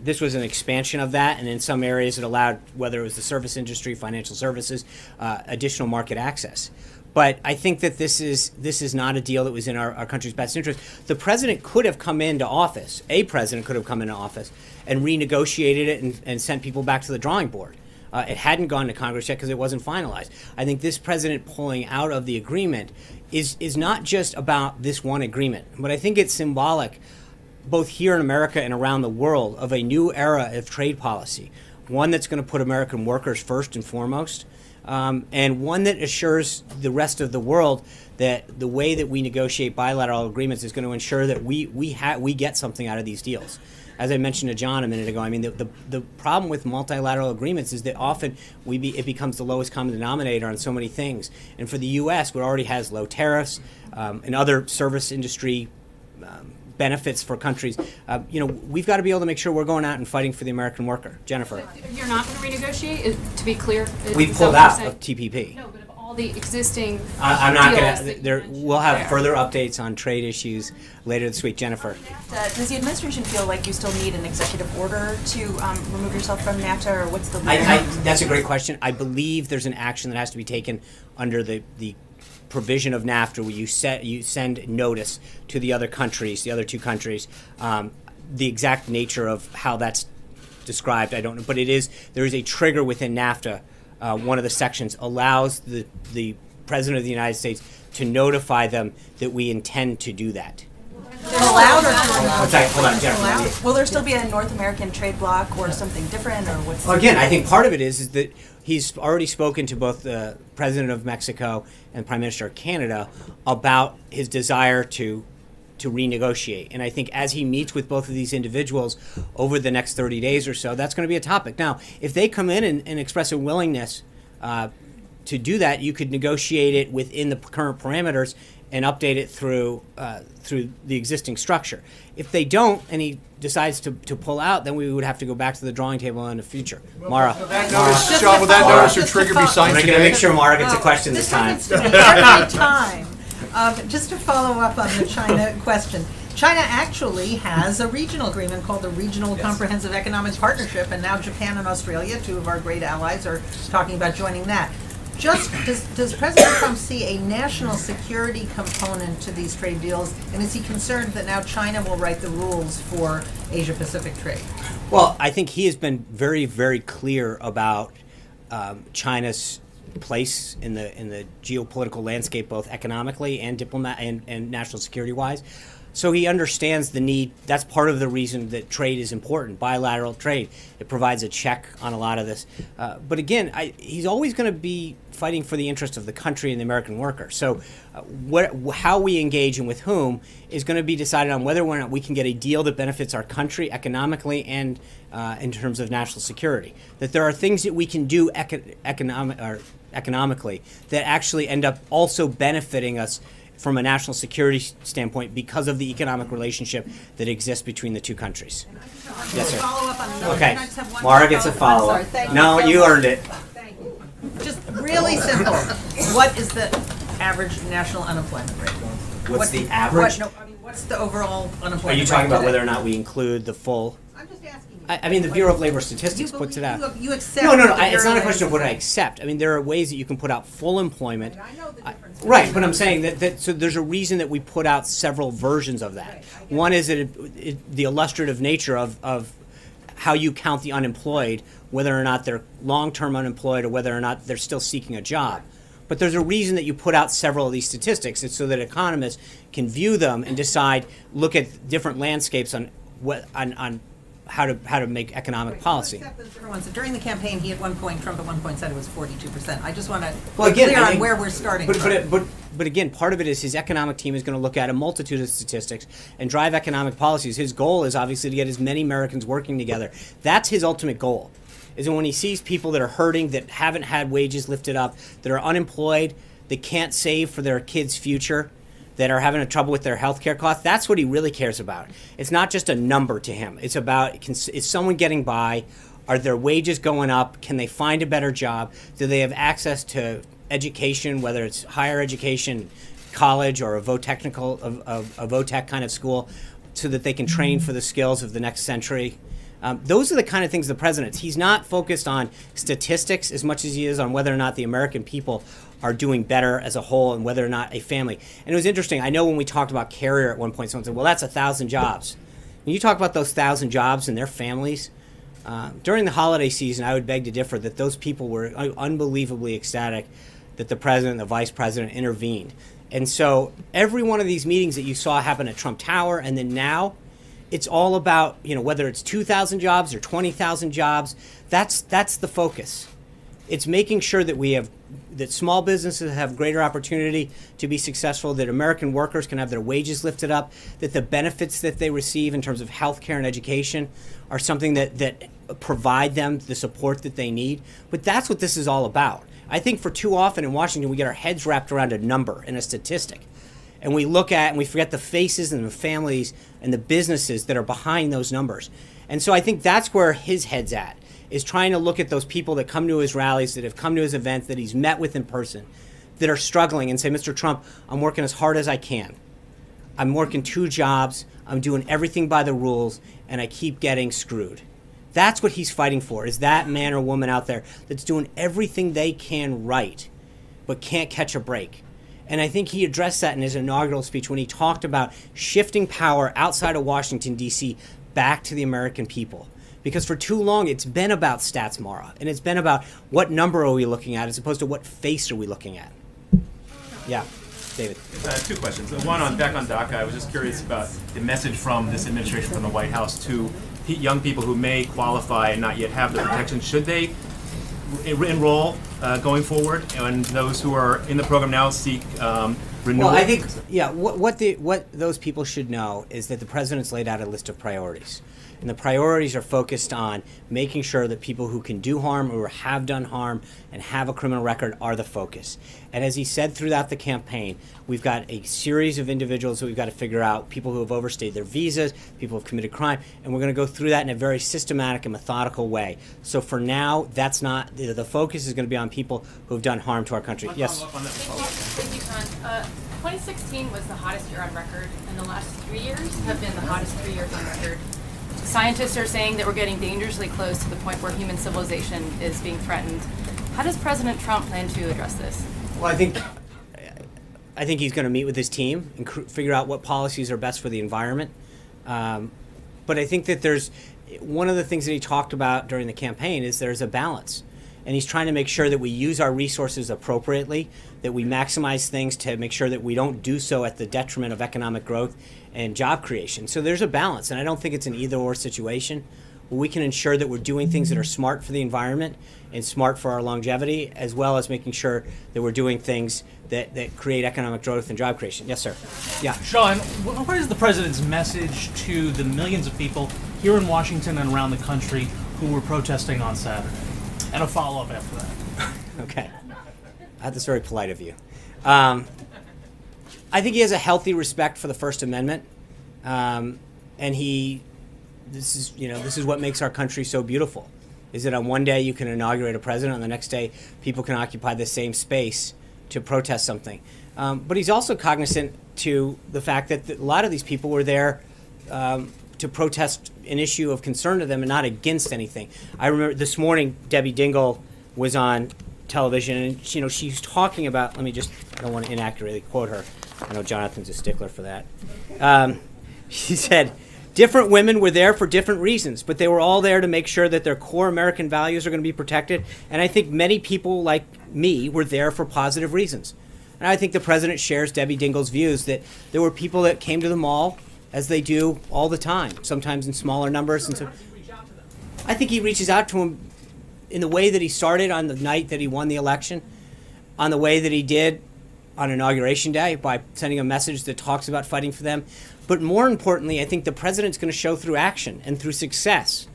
This was an expansion of that, and in some areas it allowed, whether it was the service industry, financial services, additional market access. But I think that this is not a deal that was in our country's best interest. The president could have come into office, a president could have come into office and renegotiated it and sent people back to the drawing board. It hadn't gone to Congress yet because it wasn't finalized. I think this president pulling out of the agreement is not just about this one agreement, but I think it's symbolic, both here in America and around the world, of a new era of trade policy, one that's going to put American workers first and foremost, and one that assures the rest of the world that the way that we negotiate bilateral agreements is going to ensure that we get something out of these deals. As I mentioned to John a minute ago, I mean, the problem with multilateral agreements is that often it becomes the lowest common denominator on so many things. And for the U.S., which already has low tariffs and other service industry benefits for countries, we've got to be able to make sure we're going out and fighting for the American worker. Jennifer. You're not going to renegotiate, to be clear? We've pulled out of TPP. No, but of all the existing I'm not deals going to. We'll have further updates on trade issues later this week. Jennifer. Does the administration feel like you still need an executive order to remove yourself from NAFTA, or what's the? That's a great question. I believe there's an action that has to be taken under the provision of NAFTA where you send notice to the other two countries. The exact nature of how that's described, I don't know, but there is a trigger within NAFTA. One of the sections allows the President of the United States to notify them that we intend to do that. Allowed or not allowed? Hold on, Jennifer. Will there still be a North American trade bloc or something different, or what's? Again, I think part of it is that he's already spoken to both the President of Mexico and Prime Minister of Canada about his desire to renegotiate. And I think as he meets with both of these individuals over the next 30 days or so, that's going to be a topic. Now, if they come in and express a willingness to do that, you could negotiate it within the current parameters and update it through the existing structure. If they don't, and he decides to pull out, then we would have to go back to the drawing table in the future. Mara. Sean, will that notice or trigger be signed I'm today? going to make sure Mara gets a question this time. Every time. Just to follow up on the China question, China actually has a regional agreement called the Regional Comprehensive Economic Partnership, and now Japan and Australia, two of our great allies, are talking about joining that. Does President Trump see a national security component to these trade deals, and is he concerned that now China will write the rules for Asia-Pacific trade? Well, I think he has been very, very clear about China's place in the geopolitical landscape, both economically and and national security wise. So he understands the need. That's part of the reason that trade is important, bilateral trade. It provides a check on a lot of this. But again, he's always going to be fighting for the interest of the country and the American worker. So how we engage and with whom is going to be decided on whether or not we can get a deal that benefits our country economically and in terms of national security. That there are things that we can do economically that actually end up also benefiting us from a national security standpoint because of the economic relationship that exists between the two countries. Yes, sir. Follow up on Okay. Mara gets a follow-up. No, you earned it. Just really simple. What is the average national unemployment rate? What's the average? What's the overall unemployment rate? Are you talking about today? whether or not we include the full? I'm just asking you. I mean, the Bureau of Labor Statistics puts it out. You accept. No. the It's not a Bureau question of what I of- accept. I mean, there are ways that you can put out full employment. I know the difference. Right, but I'm saying that so there's a reason that we put out several versions of that. One is that the illustrative nature of how you count the unemployed, whether or not they're long-term unemployed or whether or not they're still seeking a job. But there's a reason that you put out several of these statistics. It's so that economists can view them and decide, look at different landscapes on how to make economic policy. Except those different ones. During the campaign, Trump at one point said it was 42%. I just want to Well, be again, clear I on think- where we're starting from. But again, part of it is his economic team is going to look at a multitude of statistics and drive economic policies. His goal is obviously to get as many Americans working together. That's his ultimate goal. Is that when he sees people that are hurting, that haven't had wages lifted up, that are unemployed, that can't save for their kids' future, that are having trouble with their health care costs. That's what he really cares about. It's not just a number to him. It's about, is someone getting by? Are their wages going up? Can they find a better job? Do they have access to education, whether it's higher education, college, or a VOTech kind of school, so that they can train for the skills of the next century? Those are the kind of things the president's. He's not focused on statistics as much as he is on whether or not the American people are doing better as a whole and whether or not a family. And it was interesting. I know when we talked about Carrier at one point, someone said, well, that's 1,000 jobs. When you talk about those 1,000 jobs and their families, during the holiday season, I would beg to differ that those people were unbelievably ecstatic that the president and the vice president intervened. And so every one of these meetings that you saw happen at Trump Tower and then now, it's all about, whether it's 2,000 jobs or 20,000 jobs, that's the focus. It's making sure that that small businesses have greater opportunity to be successful, that American workers can have their wages lifted up, that the benefits that they receive in terms of health care and education are something that provide them the support that they need. But that's what this is all about. I think for too often in Washington, we get our heads wrapped around a number and a statistic. And we look at and we forget the faces and the families and the businesses that are behind those numbers. And so I think that's where his head's at, is trying to look at those people that come to his rallies, that have come to his events, that he's met with in person, that are struggling and say, Mr. Trump, I'm working as hard as I can. I'm working 2 jobs, I'm doing everything by the rules, and I keep getting screwed. That's what he's fighting for, is that man or woman out there that's doing everything they can right, but can't catch a break. And I think he addressed that in his inaugural speech when he talked about shifting power outside of Washington, D.C. back to the American people. Because for too long, it's been about stats, Mara, and it's been about what number are we looking at as opposed to what face are we looking at. Yeah, David. 2 questions. One, back on DACA, I was just curious about the message from this administration, from the White House, to young people who may qualify and not yet have the protection. Should they enroll going forward, and those who are in the program now seek renewal? Well, I think, what those people should know is that the president's laid out a list of priorities. And the priorities are focused on making sure that people who can do harm or have done harm and have a criminal record are the focus. And as he said throughout the campaign, we've got a series of individuals that we've got to figure out, people who have overstayed their visas, people who have committed crime, and we're going to go through that in a very systematic and methodical way. So for now, that's not, the focus is going to be on people who have done harm to our country. Yes? Thank you, Con. 2016 was the hottest year on record, and the last 3 years have been the hottest 3 years on record. Scientists are saying that we're getting dangerously close to the point where human civilization is being threatened. How does President Trump plan to address this? Well, I think he's going to meet with his team and figure out what policies are best for the environment. But I think that there's one of the things that he talked about during the campaign is there's a balance. And he's trying to make sure that we use our resources appropriately, that we maximize things to make sure that we don't do so at the detriment of economic growth and job creation. So there's a balance, and I don't think it's an either-or situation. We can ensure that we're doing things that are smart for the environment and smart for our longevity, as well as making sure that we're doing things that create economic growth and job creation. Yes, sir. Yeah. Sean, what is the president's message to the millions of people here in Washington and around the country who were protesting on Saturday? And a follow-up after that. Okay. That's very polite of you. I think he has a healthy respect for the First Amendment, and this is what makes our country so beautiful. Is that on one day you can inaugurate a president, on the next day people can occupy the same space to protest something. But he's also cognizant to the fact that a lot of these people were there to protest an issue of concern to them and not against anything. I remember this morning Debbie Dingell was on television, and she's talking about, I don't want to inaccurately quote her. I know Jonathan's a stickler for that. She said, different women were there for different reasons, but they were all there to make sure that their core American values are going to be protected. And I think many people like me were there for positive reasons. And I think the president shares Debbie Dingell's views that there were people that came to the mall, as they do all the time, sometimes in smaller numbers. And so I think he reaches out to him in the way that he started on the night that he won the election, on the way that he did on Inauguration Day by sending a message that talks about fighting for them. But more importantly, I think the president's going to show through action and through success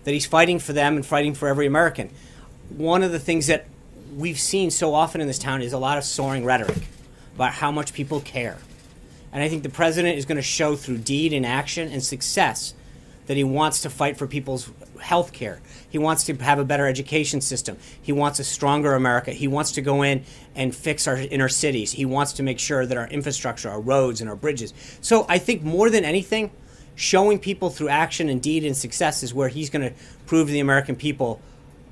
that he's fighting for them and fighting for every American. One of the things that we've seen so often in this town is a lot of soaring rhetoric about how much people care. And I think the president is going to show through deed and action and success that he wants to fight for people's health care. He wants to have a better education system. He wants a stronger America. He wants to go in and fix our inner cities. He wants to make sure that our infrastructure, our roads and our bridges. So I think more than anything, showing people through action and deed and success is where he's going to prove to the American people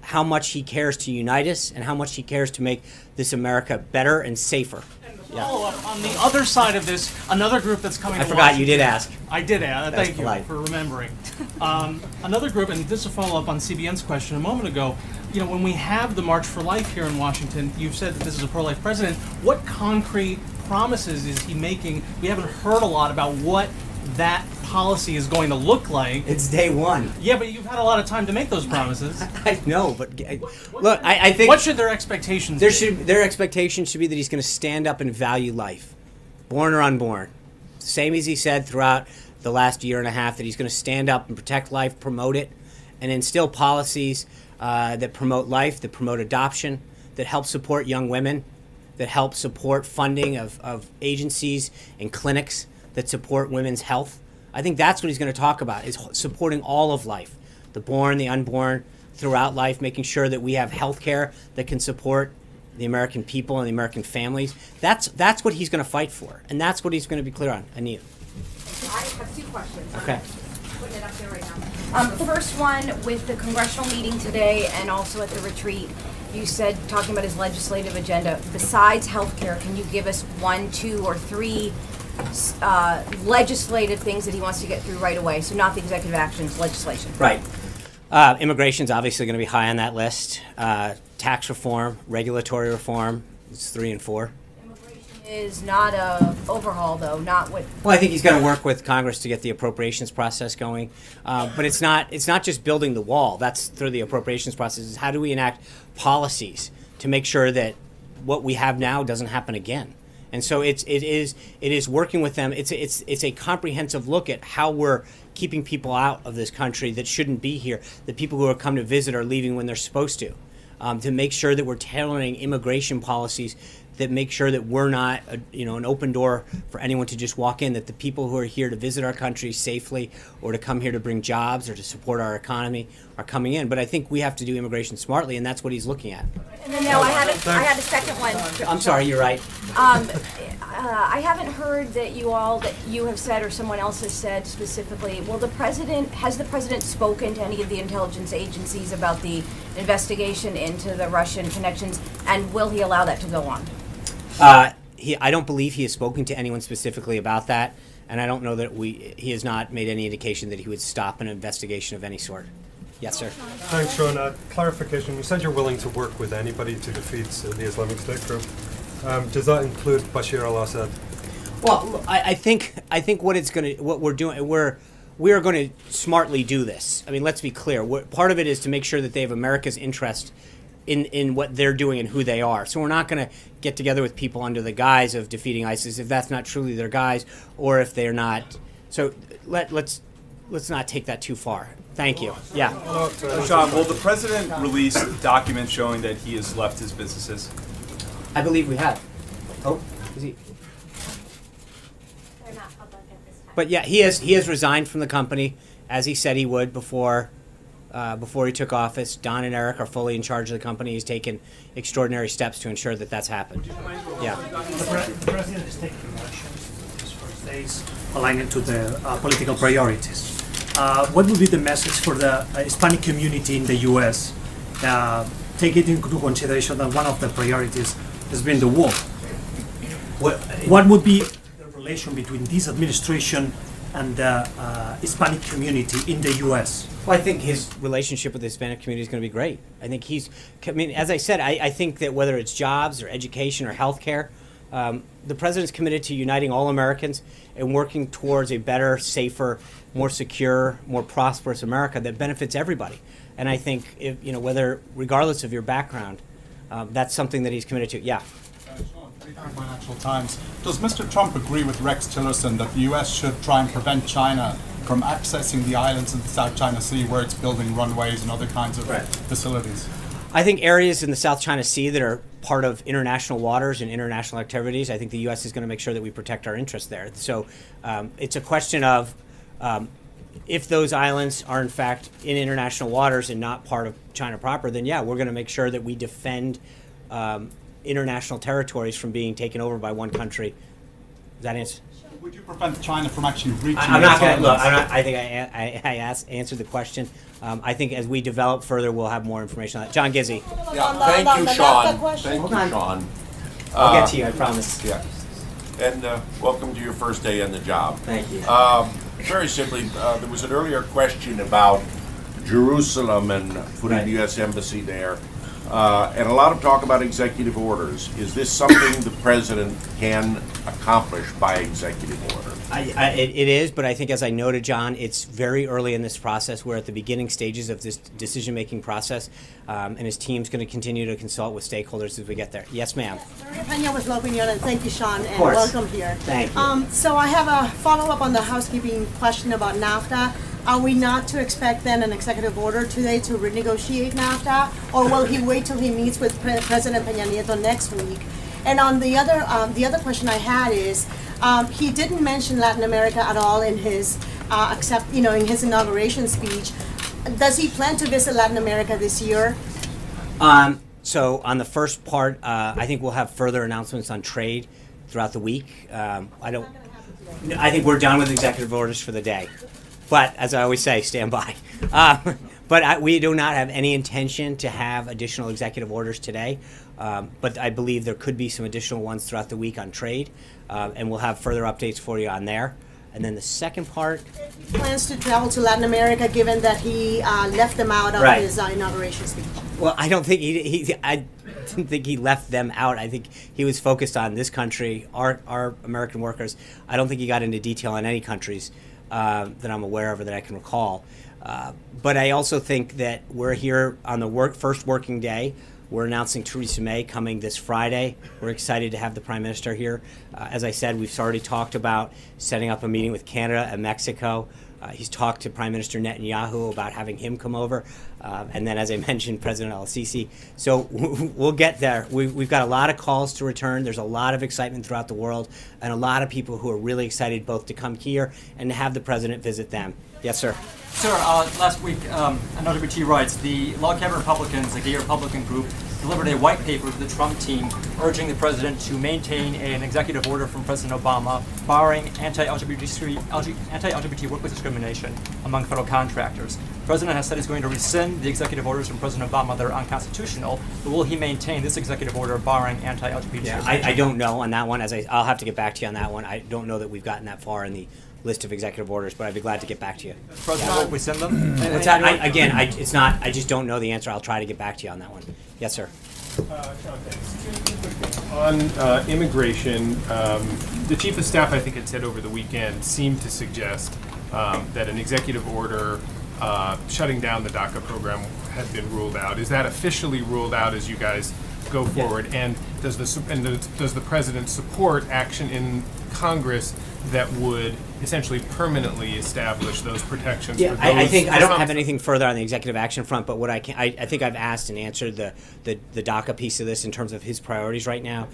how much he cares to unite us and how much he cares to make this America better and safer. Follow up on the other side of this, another group that's coming. I to forgot you Washington. did ask. I did ask. That's Thank you polite. for remembering. Another group, and this is a follow up on CBN's question a moment ago. You know, when we have the March for Life here in Washington, you've said that this is a pro-life president. What concrete promises is he making? We haven't heard a lot about what that policy is going to look like. It's day one. Yeah, but you've had a lot of time to make those promises. I know, but look, I think... What should their expectations be? Their expectation should be that he's going to stand up and value life, born or unborn. Same as he said throughout the last year and a half, that he's going to stand up and protect life, promote it, and instill policies that promote life, that promote adoption, that help support young women, that help support funding of agencies and clinics that support women's health. I think that's what he's going to talk about, is supporting all of life, the born, the unborn, throughout life, making sure that we have health care that can support the American people and the American families. That's what he's going to fight for, and that's what he's going to be clear on. Anita. I have two questions. Okay. Putting it up there right now. The first one, with the congressional meeting today and also at the retreat, you said, talking about his legislative agenda, besides health care, can you give us 1, 2, or 3 legislative things that he wants to get through right away? So not the executive actions, legislation. Right. Immigration's obviously going to be high on that list. Tax reform, regulatory reform, it's 3 and 4. Is not a overhaul, though, not what... Well, I think he's going to work with Congress to get the appropriations process going. But it's not just building the wall. That's through the appropriations process. It's how do we enact policies to make sure that what we have now doesn't happen again. And so it is working with them. It's a comprehensive look at how we're keeping people out of this country that shouldn't be here. The people who are come to visit are leaving when they're supposed to make sure that we're tailoring immigration policies that make sure that we're not an open door for anyone to just walk in, that the people who are here to visit our country safely or to come here to bring jobs or to support our economy are coming in. But I think we have to do immigration smartly, and that's what he's looking at. And then now I had a second one. I'm sorry, you're right. I haven't heard that you have said, or someone else has said specifically, has the president spoken to any of the intelligence agencies about the investigation into the Russian connections, and will he allow that to go on? I don't believe he has spoken to anyone specifically about that, and I don't know that he has not made any indication that he would stop an investigation of any sort. Yes, sir. Thanks, Sean. Clarification, you said you're willing to work with anybody to defeat the Islamic State group. Does that include Bashar al-Assad? Well, I think what we're doing, we are going to smartly do this. I mean, let's be clear. Part of it is to make sure that they have America's interest in what they're doing and who they are. So we're not going to get together with people under the guise of defeating ISIS if that's not truly their guise, or if they're not. So let's not take that too far. Thank you. Yeah. Sean, will the president release documents showing that he has left his businesses? I believe we have. Oh, is he? They're not public at this time. But yeah, he has resigned from the company, as he said he would before he took office. Don and Eric are fully in charge of the company. He's taken extraordinary steps to ensure that that's happened. Yeah. The president is taking actions these first days aligning to the political priorities. What would be the message for the Hispanic community in the U.S.? Take it into consideration that one of the priorities has been the war. What would be the relation between this administration and the Hispanic community in the U.S.? Well, I think his relationship with the Hispanic community is going to be great. I think as I said, I think that whether it's jobs or education or healthcare, the president's committed to uniting all Americans and working towards a better, safer, more secure, more prosperous America that benefits everybody. And I think, regardless of your background, that's something that he's committed to. Yeah. Financial Times. Does Mr. Trump agree with Rex Tillerson that the U.S. should try and prevent China from accessing the islands in the South China Sea where it's building runways and other kinds of facilities? I think areas in the South China Sea that are part of international waters and international activities, I think the U.S. is going to make sure that we protect our interests there. So it's a question of if those islands are in fact in international waters and not part of China proper, then yeah, we're going to make sure that we defend international territories from being taken over by one country. Does that answer? Would you prevent China from actually reaching? I'm not those going to look. islands? I think I answered the question. I think as we develop further, we'll have more information on that. John Gizzi. Yeah, thank you, Sean. Thank you, Sean. I'll get to you, I promise. Yeah. And welcome to your first day on the job. Thank you. Very simply, there was an earlier question about Jerusalem and putting the U.S. Embassy there. And a lot of talk about executive orders. Is this something the president can accomplish by executive order? It is, but I think as I noted, John, it's very early in this process. We're at the beginning stages of this decision-making process, and his team's going to continue to consult with stakeholders as we get there. Yes, ma'am. Pena with La Opinion, and thank you, Sean, and course. welcome here. Thank you. So I have a follow-up on the housekeeping question about NAFTA. Are we not to expect then an executive order today to renegotiate NAFTA, or will he wait till he meets with President Peña Nieto next week? And on the other question I had is, he didn't mention Latin America at all in his in his inauguration speech. Does he plan to visit Latin America this year? So on the first part, I think we'll have further announcements on trade throughout the week. I think we're done with executive orders for the day. But as I always say, stand by. But we do not have any intention to have additional executive orders today. But I believe there could be some additional ones throughout the week on trade, and we'll have further updates for you on there. And then the second part. He plans to travel to Latin America, given that he left them out of his inauguration speech. Well, I don't think I didn't think he left them out. I think he was focused on this country, our American workers. I don't think he got into detail on any countries that I'm aware of or that I can recall. But I also think that we're here on the first working day. We're announcing Theresa May coming this Friday. We're excited to have the Prime Minister here. As I said, we've already talked about setting up a meeting with Canada and Mexico. He's talked to Prime Minister Netanyahu about having him come over. And then, as I mentioned, President al-Sisi. So we'll get there. We've got a lot of calls to return. There's a lot of excitement throughout the world and a lot of people who are really excited both to come here and to have the President visit them. Yes, sir. Sir, last week on LGBT rights, the log-cabin Republicans, a gay Republican group, delivered a white paper to the Trump team urging the president to maintain an executive order from President Obama barring anti-LGBT workplace discrimination among federal contractors. The president has said he's going to rescind the executive orders from President Obama that are unconstitutional, but will he maintain this executive order barring anti-LGBT discrimination? I don't know on that one. I'll have to get back to you on that one. I don't know that we've gotten that far in the list of executive orders, but I'd be glad to get back to you. President, will we send them? What's that? It's not. I just don't know the answer. I'll try to get back to you on that one. Yes, sir. On immigration, the Chief of Staff, I think, had said over the weekend, seemed to suggest that an executive order shutting down the DACA program had been ruled out. Is that officially ruled out as you guys go forward? Yeah. And does the President support action in Congress that would essentially permanently establish those protections? Yeah, for those I think I don't have anything further on the executive action front, but what I think I've asked and answered the DACA piece of this in terms of his priorities right now.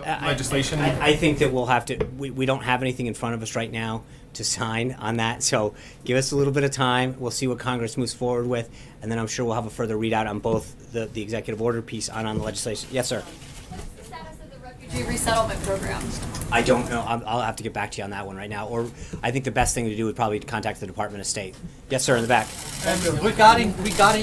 Legislation. I think that we'll have to. We don't have anything in front of us right now to sign on that. So give us a little bit of time. We'll see what Congress moves forward with, and then I'm sure we'll have a further readout on both the executive order piece and on the legislation. Yes, sir. Refugee resettlement program. I don't know. I'll have to get back to you on that one right now. Or I think the best thing to do would probably contact the Department of State. Yes, sir, in the back. Regarding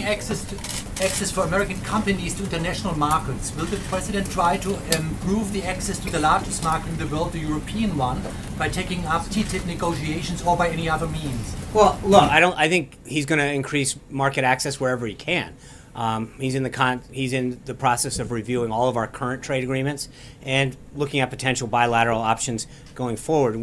access for American companies to international markets, will the president try to improve the access to the largest market in the world, the European one, by taking up TTIP negotiations or by any other means? Well, look, I think he's going to increase market access wherever he can. He's in the process of reviewing all of our current trade agreements and looking at potential bilateral options going forward.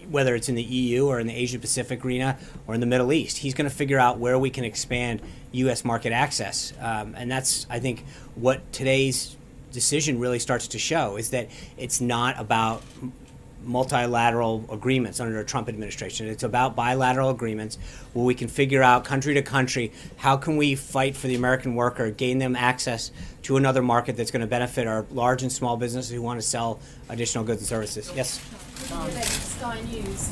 Whether it's in the EU or in the Asia Pacific arena or in the Middle East, he's going to figure out where we can expand U.S. market access, and that's, I think, what today's decision really starts to show, is that it's not about multilateral agreements under the Trump administration. It's about bilateral agreements where we can figure out country to country how can we fight for the American worker, gain them access to another market that's going to benefit our large and small businesses who want to sell additional goods and services. Yes? Sky News.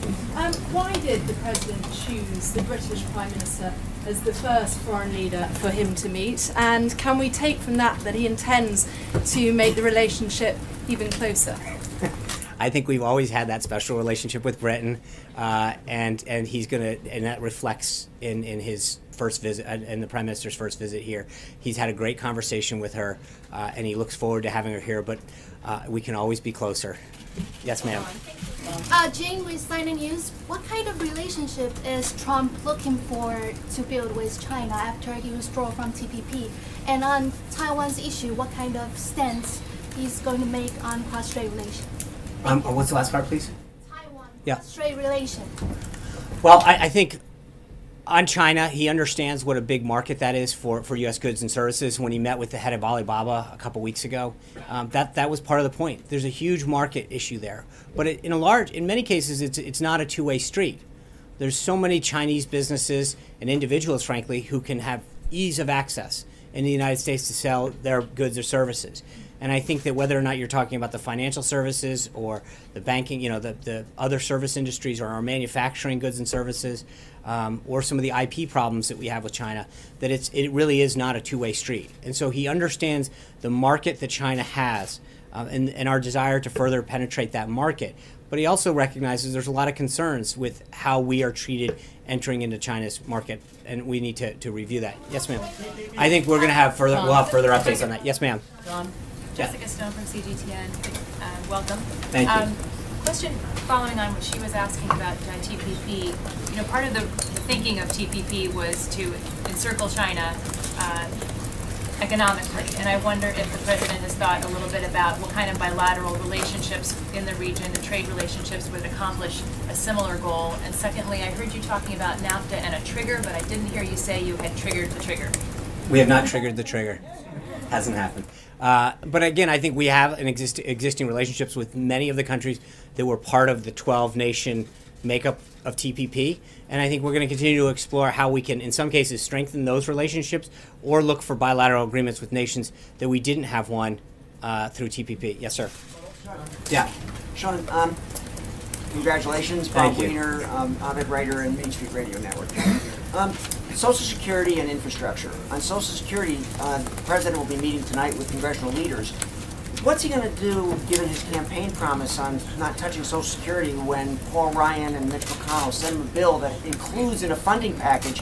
Why did the President choose the British Prime Minister as the first foreign leader for him to meet? And can we take from that he intends to make the relationship even closer? I think we've always had that special relationship with Britain, and he's going to, and that reflects in his first visit, in the Prime Minister's first visit here. He's had a great conversation with her, and he looks forward to having her here, but we can always be closer. Yes, ma'am. Jane with Signing News. What kind of relationship is Trump looking for to build with China after he withdrew from TPP? And on Taiwan's issue, what kind of stance he's going to make on cross-strait relations? What's the last part, please? Taiwan, Yeah. cross-strait relation. Well, I think on China, he understands what a big market that is for U.S. goods and services. When he met with the head of Alibaba a couple weeks ago, that was part of the point. There's a huge market issue there, but in many cases, it's not a two-way street. There's so many Chinese businesses and individuals, frankly, who can have ease of access in the United States to sell their goods or services. And I think that whether or not you're talking about the financial services or the banking, the other service industries or our manufacturing goods and services, or some of the IP problems that we have with China, that it really is not a two-way street. And so he understands the market that China has, and our desire to further penetrate that market. But he also recognizes there's a lot of concerns with how we are treated entering into China's market, and we need to review that. Yes, ma'am. I think we'll have further updates on that. Yes, ma'am. Jessica Stone from CGTN. Welcome. Thank you. Question following on what she was asking about TPP. Part of the thinking of TPP was to encircle China economically, and I wonder if the president has thought a little bit about what kind of bilateral relationships in the region, the trade relationships, would accomplish a similar goal. And secondly, I heard you talking about NAFTA and a trigger, but I didn't hear you say you had triggered the trigger. We have not triggered the trigger. Hasn't happened. But again, I think we have existing relationships with many of the countries that were part of the 12-nation makeup of TPP. And I think we're going to continue to explore how we can, in some cases, strengthen those relationships or look for bilateral agreements with nations that we didn't have one through TPP. Yes, sir. Yeah. Sean, congratulations. Thank Bob you. Weiner, op-ed writer and Main Street Radio Network. Social Security and infrastructure. On Social Security, the President will be meeting tonight with congressional leaders. What's he going to do, given his campaign promise on not touching Social Security, when Paul Ryan and Mitch McConnell send him a bill that includes in a funding package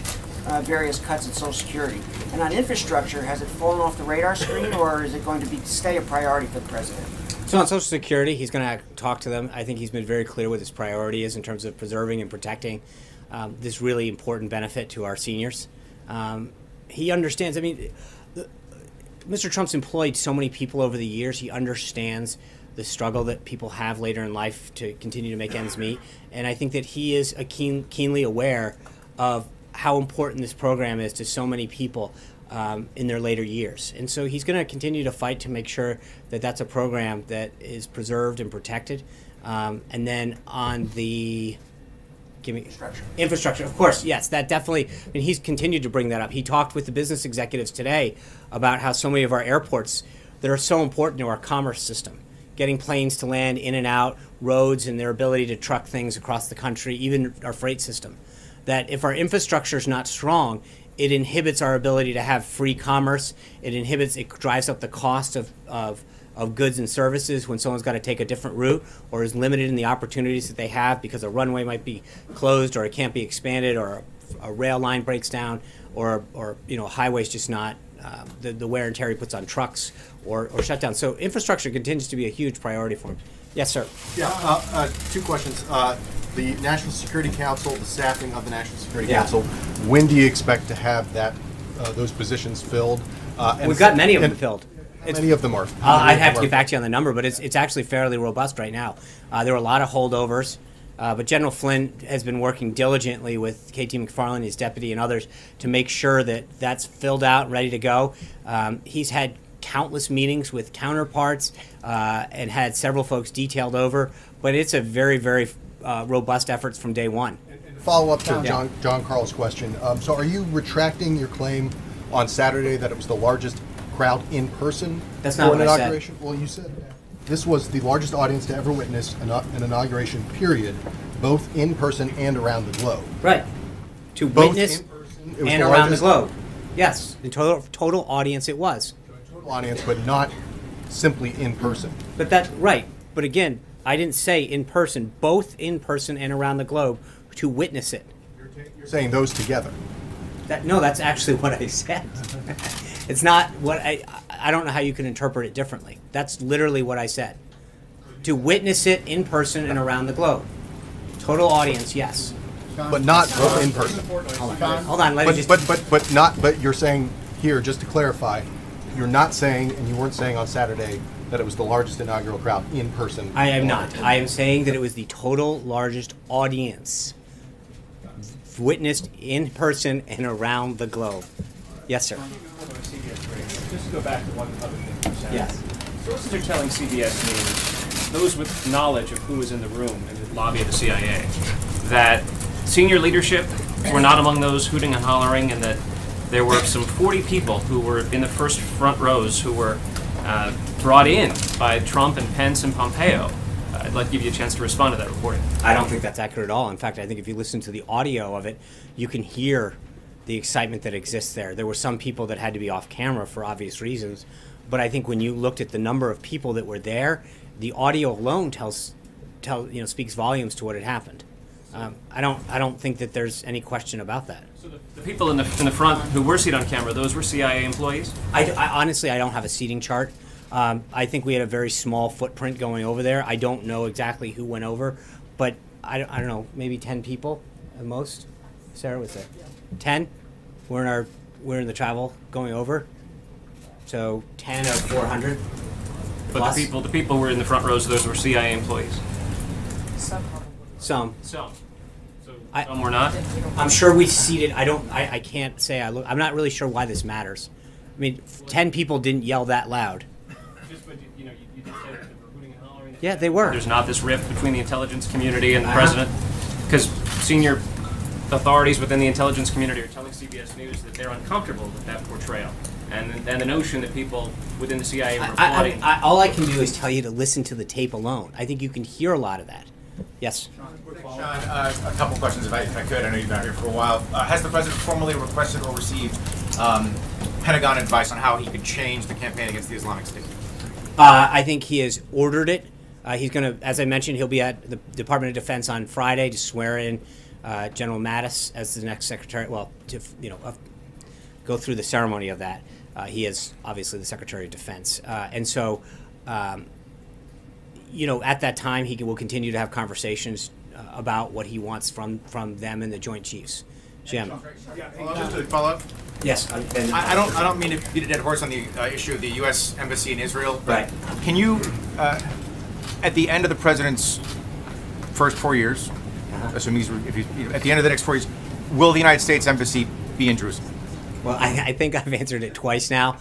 various cuts in Social Security? And on infrastructure, has it fallen off the radar screen, or is it going to stay a priority for the President? So on Social Security, he's going to talk to them. I think he's been very clear what his priority is in terms of preserving and protecting this really important benefit to our seniors. He understands, Mr. Trump's employed so many people over the years. He understands the struggle that people have later in life to continue to make ends meet. And I think that he is keenly aware of how important this program is to so many people in their later years. And so he's going to continue to fight to make sure that that's a program that is preserved and protected. And then on the infrastructure, of course, yes, that definitely, he's continued to bring that up. He talked with the business executives today about how so many of our airports that are so important to our commerce system, getting planes to land in and out, roads and their ability to truck things across the country, even our freight system, that if our infrastructure is not strong, it inhibits our ability to have free commerce. It drives up the cost of goods and services when someone's got to take a different route or is limited in the opportunities that they have because a runway might be closed or it can't be expanded or a rail line breaks down or a highway's just not the wear and tear he puts on trucks or shut down. So infrastructure continues to be a huge priority for him. Yes, sir. Yeah, two questions. The National Security Council, the staffing of the National Security Yeah. Council, when do you expect to have those positions filled? We've got many of them filled. Many of them are. I'd have to get back to you on the number, but it's actually fairly robust right now. There were a lot of holdovers, but General Flynn has been working diligently with KT McFarland, his deputy, and others to make sure that that's filled out and ready to go. He's had countless meetings with counterparts and had several folks detailed over. But it's a very, very robust efforts from day one. Follow up to John Carl's question. So are you retracting your claim on Saturday that it was the largest crowd in person That's for not an what I said. inauguration? Well, you said this was the largest audience to ever witness an inauguration, period, both in person and around the globe. Right. To Both witness in person, it was and the around the largest globe. Yes, the total audience it was. total audience, but not simply in person. But that's right. But again, I didn't say in person, both in person and around the globe to witness it. You're saying those together. That's actually what I said. It's not what I don't know how you can interpret it differently. That's literally what I said. To witness it in person and around the globe. Total audience, yes. But not both in person. Hold on, let me just. But you're saying here, just to clarify, you're not saying, and you weren't saying on Saturday, that it was the largest inaugural crowd in person. I am not. I am saying that it was the total largest audience witnessed in person and around the globe. Yes, sir. Just to go back to one other thing you said. Yes. Sources are telling CBS News, those with knowledge of who was in the room in the lobby of the CIA, that senior leadership were not among those hooting and hollering, and that there were some 40 people who were in the first front rows who were brought in by Trump and Pence and Pompeo. I'd like to give you a chance to respond to that reporting. I don't think that's accurate at all. In fact, I think if you listen to the audio of it, you can hear the excitement that exists there. There were some people that had to be off camera for obvious reasons, but I think when you looked at the number of people that were there, the audio alone speaks volumes to what had happened. I don't think that there's any question about that. So the people in the front who were seen on camera, those were CIA employees? I honestly, I don't have a seating chart. I think we had a very small footprint going over there. I don't know exactly who went over, but I don't know, maybe 10 people at most. Sarah, what's that? 10? We're in the travel going over. So 10 of 400. But plus. the people who were in the front rows, those were CIA employees? Some. So some were not? I'm sure we seated. I can't say. I'm not really sure why this matters. I mean, 10 people didn't yell that loud. You did say that they were hooting and hollering. Yeah, they were. There's not this rift between the intelligence community and the president? Because senior authorities within the intelligence community are telling CBS News that they're uncomfortable with that portrayal. And the notion that people within the CIA were applauding. All I can do is tell you to listen to the tape alone. I think you can hear a lot of that. Yes. Sean, a couple questions if I could. I know you've been out here for a while. Has the president formally requested or received Pentagon advice on how he could change the campaign against the Islamic State? I think he has ordered it. He's going to, as I mentioned, he'll be at the Department of Defense on Friday to swear in General Mattis as the next secretary. Well, to go through the ceremony of that. He is obviously the Secretary of Defense, and so. At that time, he will continue to have conversations about what he wants from them and the Joint Chiefs. Jim. Just to follow up. Yes. I don't mean to beat a dead horse on the issue of the U.S. Embassy in Israel. But right. Can you, at the end of the president's first 4 years, assuming at the end of the next 4 years, will the United States Embassy be in Jerusalem? Well, I think I've answered it twice now.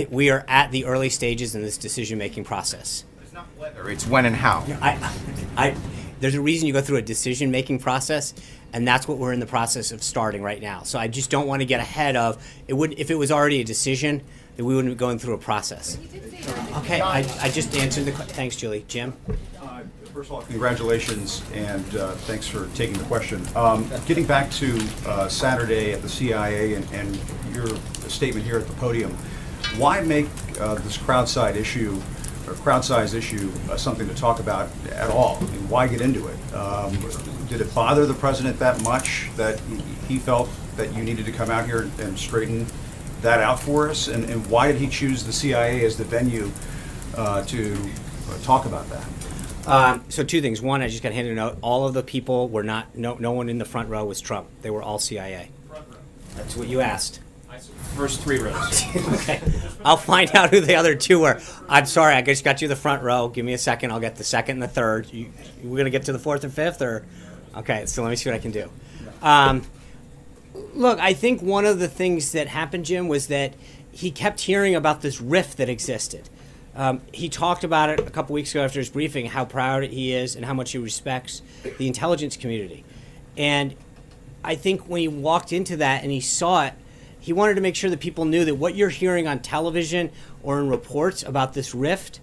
We are at the early stages in this decision-making process. It's not whether, it's when and how. There's a reason you go through a decision-making process, and that's what we're in the process of starting right now. So I just don't want to get ahead of it. If it was already a decision, then we wouldn't be going through a process. Okay, I just answered the question. Thanks, Julie. Jim? First of all, congratulations, and thanks for taking the question. Getting back to Saturday at the CIA and your statement here at the podium, why make this crowd-size issue something to talk about at all? I mean, why get into it? Did it bother the president that much that he felt that you needed to come out here and straighten that out for us? And why did he choose the CIA as the venue to talk about that? So two things. One, I just got handed a note. All of the people were not, no one in the front row was Trump. They were all CIA. Front row. That's what you asked. First 3 rows. Okay. I'll find out who the other 2 were. I'm sorry, I just got you the front row. Give me a second. I'll get the second and the third. We're going to get to the 4th and 5th? Or? Okay, so let me see what I can do. Look, I think one of the things that happened, Jim, was that he kept hearing about this rift that existed. He talked about it a couple weeks ago after his briefing, how proud he is and how much he respects the intelligence community. And I think when he walked into that and he saw it, he wanted to make sure that people knew that what you're hearing on television or in reports about this rift,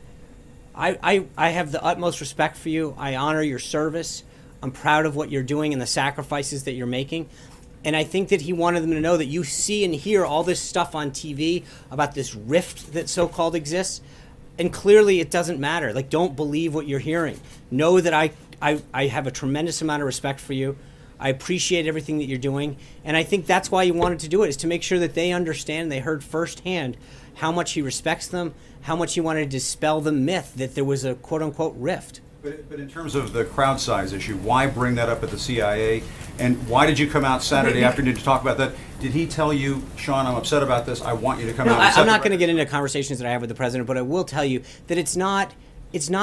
I have the utmost respect for you. I honor your service. I'm proud of what you're doing and the sacrifices that you're making. And I think that he wanted them to know that you see and hear all this stuff on TV about this rift that so-called exists. And clearly it doesn't matter. Like, don't believe what you're hearing. Know that I have a tremendous amount of respect for you. I appreciate everything that you're doing. And I think that's why he wanted to do it, is to make sure that they understand, they heard firsthand how much he respects them, how much he wanted to dispel the myth that there was a quote-unquote rift. But in terms of the crowd size issue, why bring that up at the CIA? And why did you come out Saturday afternoon to talk about that? Did he tell you, Sean, I'm upset about this, I want you to come out and set I'm the not going to record? get into conversations that I have with the president, but I will tell you that it's not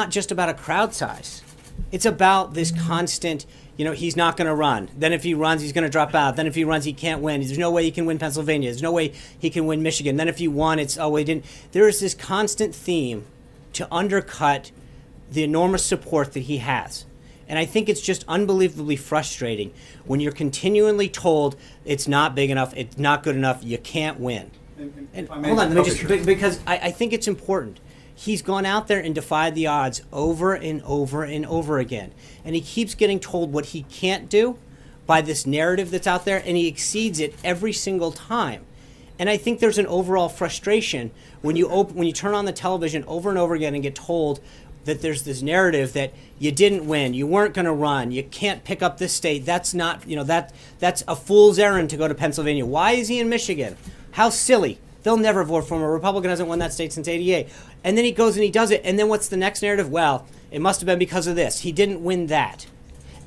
just about a crowd size. It's about this constant, he's not going to run. Then if he runs, he's going to drop out. Then if he runs, he can't win. There's no way he can win Pennsylvania. There's no way he can win Michigan. Then if he won, it's, he didn't. There is this constant theme to undercut the enormous support that he has. And I think it's just unbelievably frustrating when you're continually told it's not big enough, it's not good enough, you can't win. And hold on, because I think it's important. He's gone out there and defied the odds over and over and over again. And he keeps getting told what he can't do by this narrative that's out there, and he exceeds it every single time. And I think there's an overall frustration when you turn on the television over and over again and get told that there's this narrative that you didn't win, you weren't going to run, you can't pick up this state. That's not, that's a fool's errand to go to Pennsylvania. Why is he in Michigan? How silly. They'll never vote for him. A Republican hasn't won that state since '88. And then he goes and he does it. And then what's the next narrative? Well, it must have been because of this. He didn't win that.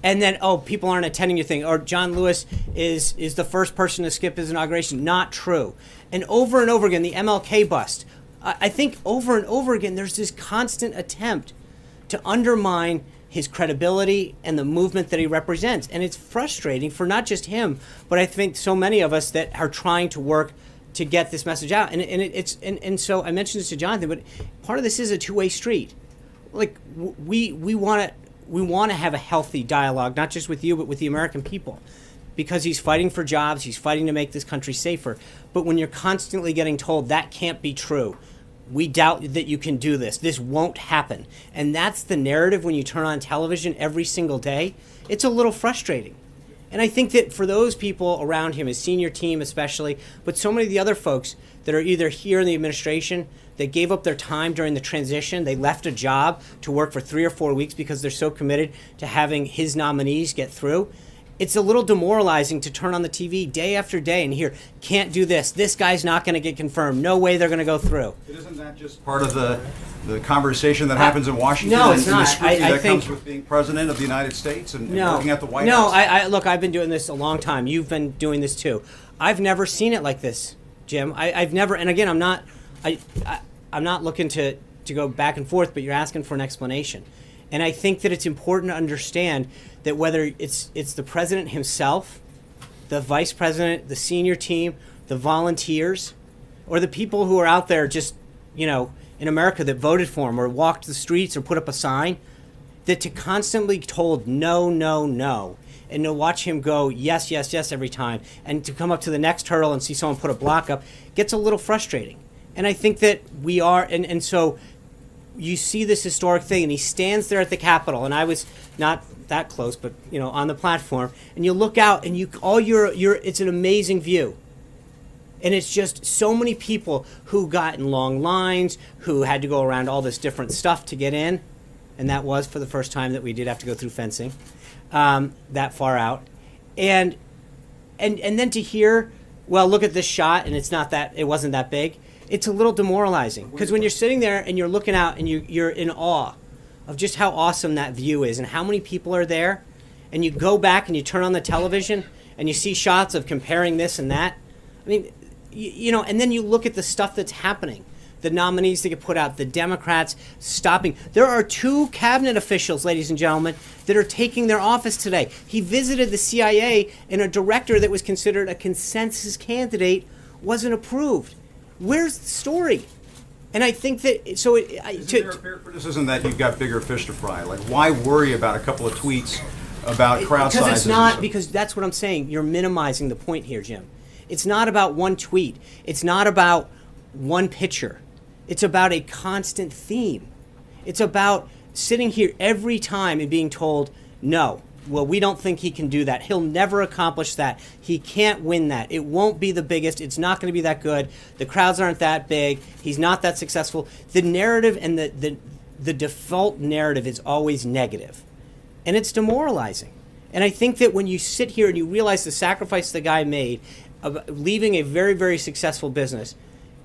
And then, people aren't attending your thing. Or John Lewis is the first person to skip his inauguration. Not true. And over again, the MLK bust. I think over and over again, there's this constant attempt to undermine his credibility and the movement that he represents. And it's frustrating for not just him, but I think so many of us that are trying to work to get this message out. And so I mentioned this to Jonathan, but part of this is a two-way street. Like, we want to have a healthy dialogue, not just with you, but with the American people. Because he's fighting for jobs, he's fighting to make this country safer. But when you're constantly getting told that can't be true, we doubt that you can do this won't happen. And that's the narrative when you turn on television every single day. It's a little frustrating. And I think that for those people around him, his senior team especially, but so many of the other folks that are either here in the administration, that gave up their time during the transition, they left a job to work for 3 or 4 weeks because they're so committed to having his nominees get through. It's a little demoralizing to turn on the TV day after day and hear, can't do this guy's not going to get confirmed, no way they're going to go through. But isn't that just part of the conversation that happens in Washington? No, it's and not. the scrutiny I that think comes with being president of the United States and working at the White No, House? look, I've been doing this a long time. You've been doing this too. I've never seen it like this, Jim. I've never, and again, I'm not looking to go back and forth, but you're asking for an explanation. And I think that it's important to understand that whether it's the president himself, the vice president, the senior team, the volunteers, or the people who are out there just, in America that voted for him or walked the streets or put up a sign, that to constantly told no, no, no, and to watch him go yes, yes, yes every time, and to come up to the next hurdle and see someone put a block up, gets a little frustrating. And I think that we are, and so you see this historic thing, and he stands there at the Capitol, and I was not that close, but on the platform, and you look out, and it's an amazing view, and it's just so many people who got in long lines, who had to go around all this different stuff to get in, and that was for the first time that we did have to go through fencing, that far out, and then to hear, well, look at this shot, and it wasn't that big. It's a little demoralizing because when you're sitting there and you're looking out and you're in awe of just how awesome that view is and how many people are there, and you go back and you turn on the television and you see shots of comparing this and that. I mean, and then you look at the stuff that's happening, the nominees that get put out, the Democrats stopping. There are 2 cabinet officials, ladies and gentlemen, that are taking their office today. He visited the CIA, and a director that was considered a consensus candidate wasn't approved. Where's the story? And I think that so. Isn't there a fair criticism that you've got bigger fish to fry? Like, why worry about a couple of tweets about crowd sizes? Because it's not. Because that's what I'm saying. You're minimizing the point here, Jim. It's not about one tweet. It's not about one picture. It's about a constant theme. It's about sitting here every time and being told, no, well, we don't think he can do that. He'll never accomplish that. He can't win that. It won't be the biggest. It's not going to be that good. The crowds aren't that big. He's not that successful. The narrative and the default narrative is always negative. And it's demoralizing. And I think that when you sit here and you realize the sacrifice the guy made of leaving a very, very successful business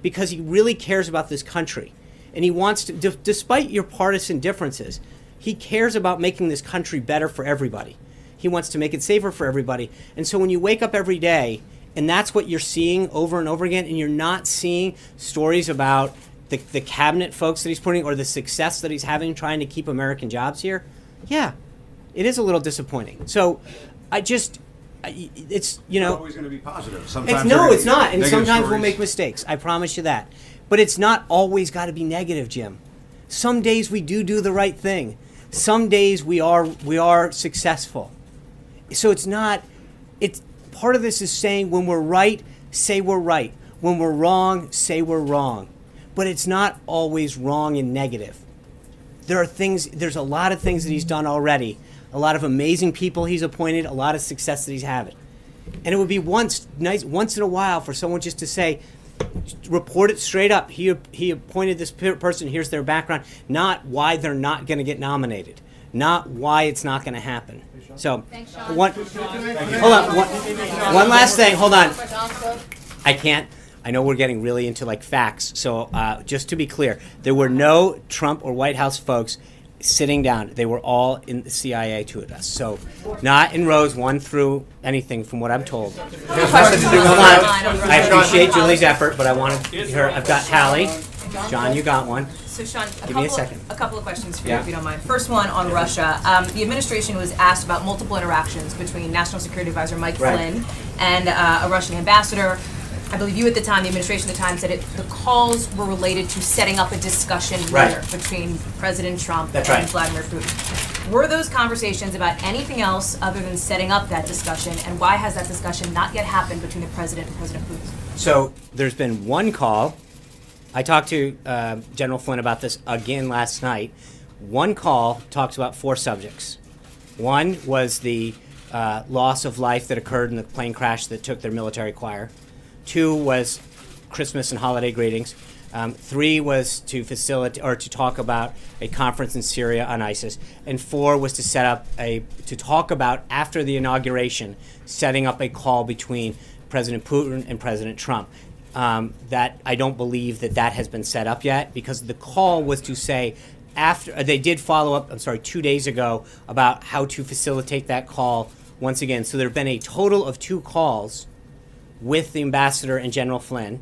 because he really cares about this country, and he wants to, despite your partisan differences, he cares about making this country better for everybody. He wants to make it safer for everybody. And so when you wake up every day, and that's what you're seeing over and over again, and you're not seeing stories about the cabinet folks that he's putting or the success that he's having trying to keep American jobs here, yeah, it is a little disappointing. So it's, you know. It's always going to be positive. Sometimes it's not. And sometimes we'll stories. make mistakes. I promise you that. But it's not always got to be negative, Jim. Some days we do the right thing. Some days we are successful. So it's not. It's part of this is saying when we're right, say we're right. When we're wrong, say we're wrong. But it's not always wrong and negative. There's a lot of things that he's done already. A lot of amazing people he's appointed, a lot of success that he's having. And it would be once in a while for someone just to say, report it straight up. He appointed this person, here's their background, not why they're not going to get nominated, not why it's not going to happen. So, one last thing, hold on. I can't. I know we're getting really into like facts, so just to be clear, there were no Trump or White House folks sitting down. They were all in the CIA to us. So not in rows 1 through anything from what I'm told. Hold on. I appreciate Julie's effort, but I wanted her. I've got Hallie. John, you got one. So Sean, Give me a second. A couple of questions for you, if you don't mind. First one on Russia. The administration was asked about multiple interactions between National Security Advisor Mike Flynn and a Russian ambassador. I believe you at the time, the administration at the time, said the calls were related to setting up a discussion later between President Trump and Vladimir Putin. Were those conversations about anything else other than setting up that discussion, and why has that discussion not yet happened between the President and President Putin? So there's been one call. I talked to General Flynn about this again last night. One call talks about 4 subjects. One was the loss of life that occurred in the plane crash that took their military choir. 2 was Christmas and holiday greetings. 3 was to facilitate or to talk about a conference in Syria on ISIS, and 4 was to talk about after the inauguration, setting up a call between President Putin and President Trump. That I don't believe that has been set up yet, because the call was to say after they did follow up. 2 days ago about how to facilitate that call once again. So there have been a total of 2 calls with the ambassador and General Flynn.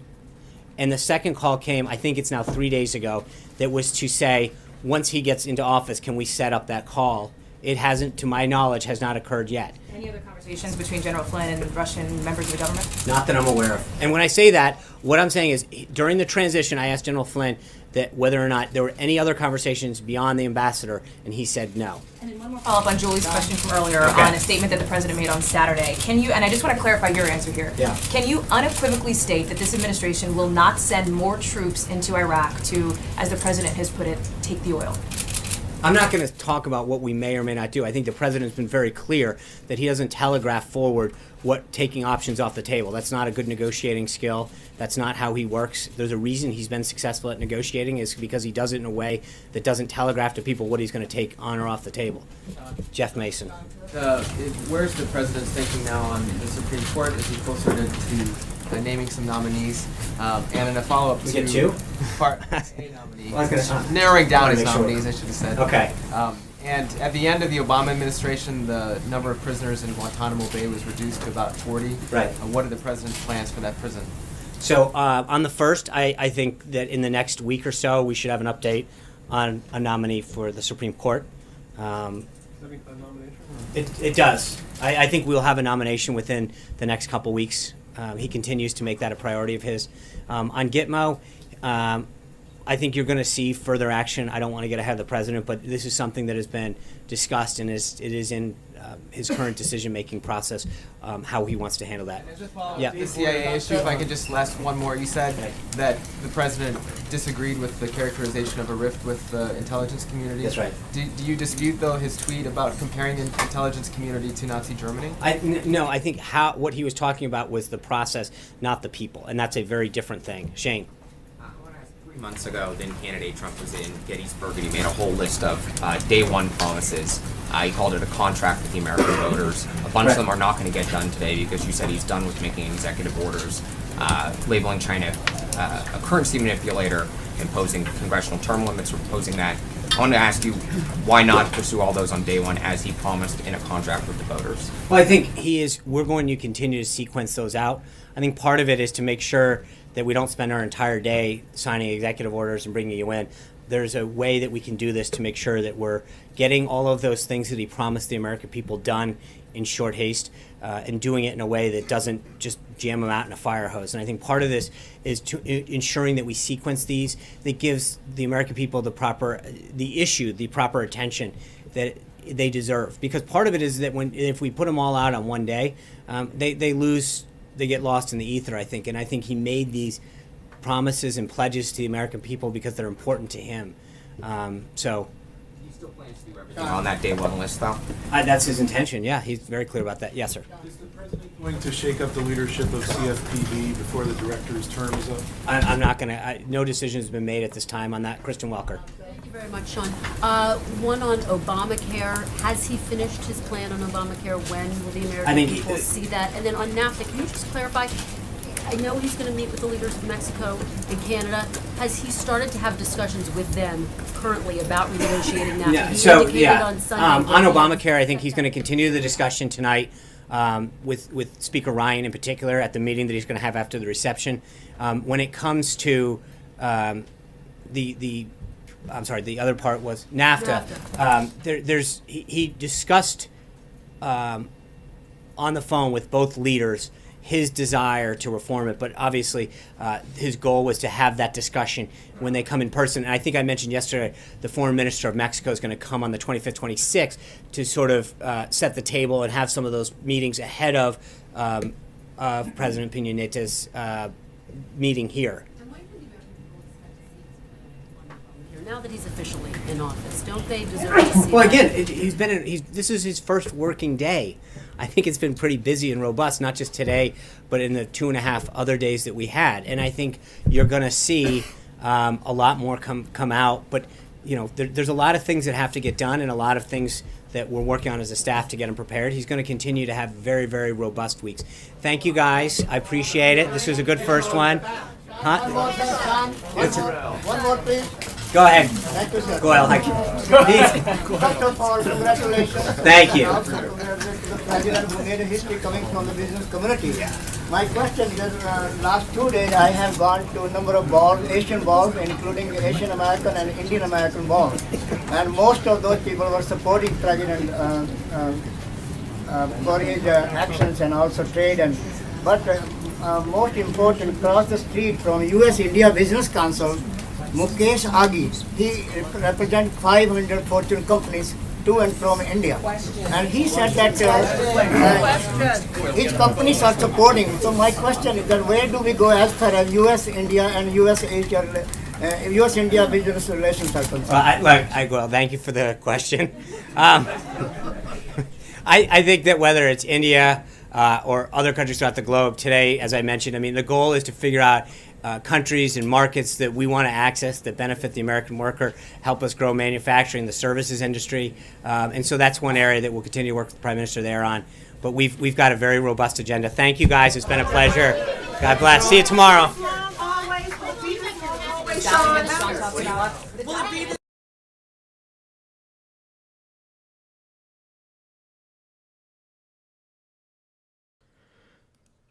And the second call came, I think it's now 3 days ago, that was to say, once he gets into office, can we set up that call? It hasn't, to my knowledge, has not occurred yet. Any other conversations between General Flynn and Russian members of the government? Not that I'm aware of. And when I say that, what I'm saying is, during the transition, I asked General Flynn that whether or not there were any other conversations beyond the ambassador, and he said no. And then one more follow-up on Julie's question from earlier on a statement that the president made on Saturday. Can you, and I just want to clarify your answer here, can you unequivocally state that this administration will not send more troops into Iraq to, as the president has put it, take the oil? I'm not going to talk about what we may or may not do. I think the president's been very clear that he doesn't telegraph forward what taking options off the table. That's not a good negotiating skill. That's not how he works. There's a reason he's been successful at negotiating, is because he does it in a way that doesn't telegraph to people what he's going to take on or off the table. Jeff Mason. Where's the president's thinking now on the Supreme Court? Is he closer to naming some nominees? And in a follow-up We to get 2? A nominee. Well, I was gonna- narrowing down his Make sure. nominees, I should have said. Okay. And at the end of the Obama administration, the number of prisoners in Guantanamo Bay was reduced to about 40. Right. What are the president's plans for that prison? So on the first, I think that in the next week or so, we should have an update on a nominee for the Supreme Court. It does. I think we'll have a nomination within the next couple weeks. he continues to make that a priority of his. On Gitmo, I think you're going to see further action. I don't want to get ahead of the president, but this is something that has been discussed and it is in his current decision-making process, how he wants to handle that. Yeah. The CIA issue, if I could just last one more. You said that the president disagreed with the characterization of a rift with the intelligence community. That's right. Do you dispute, though, his tweet about comparing the intelligence community to Nazi Germany? No, I think what he was talking about was the process, not the people, and that's a very different thing. Shane. 3 months ago, then candidate Trump was in Gettysburg and he made a whole list of day one promises. He called it a contract with the American voters. A bunch of them are not going to get done today because you said he's done with making executive orders, labeling China a currency manipulator, imposing congressional term limits, proposing that. I want to ask you, why not pursue all those on day one as he promised in a contract with the voters? Well, I think we're going to continue to sequence those out. I think part of it is to make sure that we don't spend our entire day signing executive orders and bringing you in. There's a way that we can do this to make sure that we're getting all of those things that he promised the American people done in short haste, and doing it in a way that doesn't just jam them out in a fire hose. And I think part of this is ensuring that we sequence these, that gives the American people the proper attention that they deserve. Because part of it is that if we put them all out on one day, they get lost in the ether, I think. And I think he made these promises and pledges to the American people because they're important to him. So. He still plans to do everything on that day one list, though? That's his intention, yeah. He's very clear about that. Yes, sir. Is the president going to shake up the leadership of CFPB before the director's term is up? I'm not going to. No decision has been made at this time on that. Kristen Welker. Thank you very much, Sean. One on Obamacare. Has he finished his plan on Obamacare? When will the American people see that? And then on NAFTA, can you just clarify? I know he's going to meet with the leaders of Mexico and Canada. Has he started to have discussions with them currently about renegotiating NAFTA? Yeah, on Sunday. On Obamacare, I think he's going to continue the discussion tonight with Speaker Ryan in particular at the meeting that he's going to have after the reception. When it comes to the other part was NAFTA. He discussed on the phone with both leaders his desire to reform it, but obviously his goal was to have that discussion when they come in person. And I think I mentioned yesterday the foreign minister of Mexico is going to come on the 25th, 26th to sort of set the table and have some of those meetings ahead of President Peña Nieta's meeting here. Now that he's officially in office, don't they deserve to see Well, that? again, this is his first working day. I think it's been pretty busy and robust, not just today, but in the 2.5 other days that we had. And I think you're going to see a lot more come out. But there's a lot of things that have to get done, and a lot of things that we're working on as a staff to get him prepared. He's going to continue to have very, very robust weeks. Thank you, guys. I appreciate it. This was a good first one. Huh? One more, please. Go ahead. Thank you, sir. Go ahead. First of all, congratulations. Thank you. And also congratulations to the president who made a history coming from the business community. My question is, last 2 days I have gone to a number of balls, Asian balls, including Asian American and Indian American balls. And most of those people were supporting President Korea's actions and also trade. But most important, across the street from U.S.-India Business Council, Mukesh Aghi, he represents 500 Fortune companies to and from India. And he said that his companies are supporting. So my question is that where do we go as far as U.S.-India and U.S.-Asia, U.S.-India business relations are concerned? Well, thank you for the question. I think that whether it's India or other countries throughout the globe today, as I mentioned, the goal is to figure out countries and markets that we want to access that benefit the American worker, help us grow manufacturing, the services industry. And so that's one area that we'll continue to work with the Prime Minister there on. But we've got a very robust agenda. Thank you, guys. It's been a pleasure. God bless. See you tomorrow.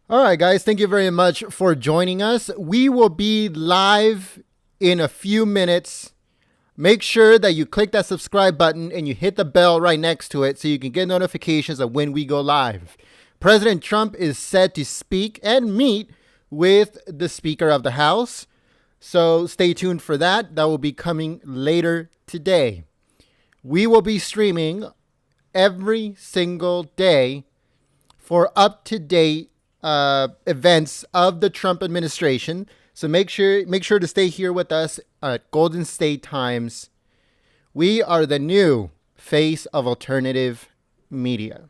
All right, guys, thank you very much for joining us. We will be live in a few minutes. Make sure that you click that subscribe button and you hit the bell right next to it so you can get notifications of when we go live. President Trump is set to speak and meet with the Speaker of the House. So stay tuned for that. That will be coming later today. We will be streaming every single day for up-to-date events of the Trump administration. So make sure to stay here with us at Golden State Times. We are the new face of alternative media.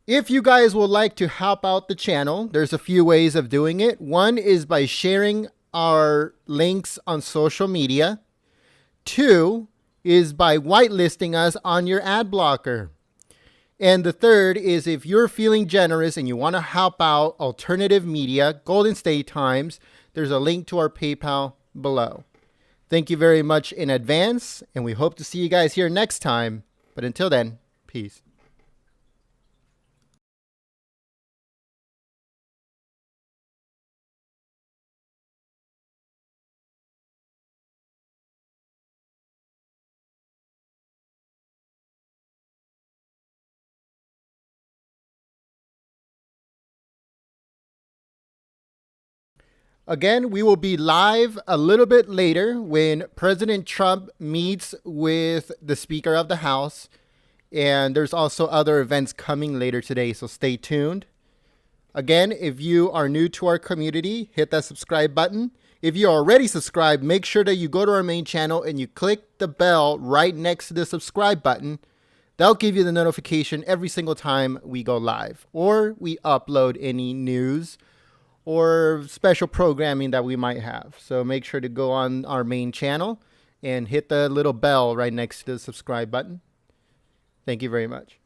If you guys would like to help out the channel, there's a few ways of doing it. One is by sharing our links on social media. Two is by whitelisting us on your ad blocker. And the third is if you're feeling generous and you want to help out alternative media, Golden State Times, there's a link to our PayPal below. Thank you very much in advance, and we hope to see you guys here next time. But until then, peace. Again, we will be live a little bit later when President Trump meets with the Speaker of the House. And there's also other events coming later today, so stay tuned. Again, if you are new to our community, hit that subscribe button. If you're already subscribed, make sure that you go to our main channel and you click the bell right next to the subscribe button. That'll give you the notification every single time we go live or we upload any news or special programming that we might have. So make sure to go on our main channel and hit the little bell right next to the subscribe button. Thank you very much.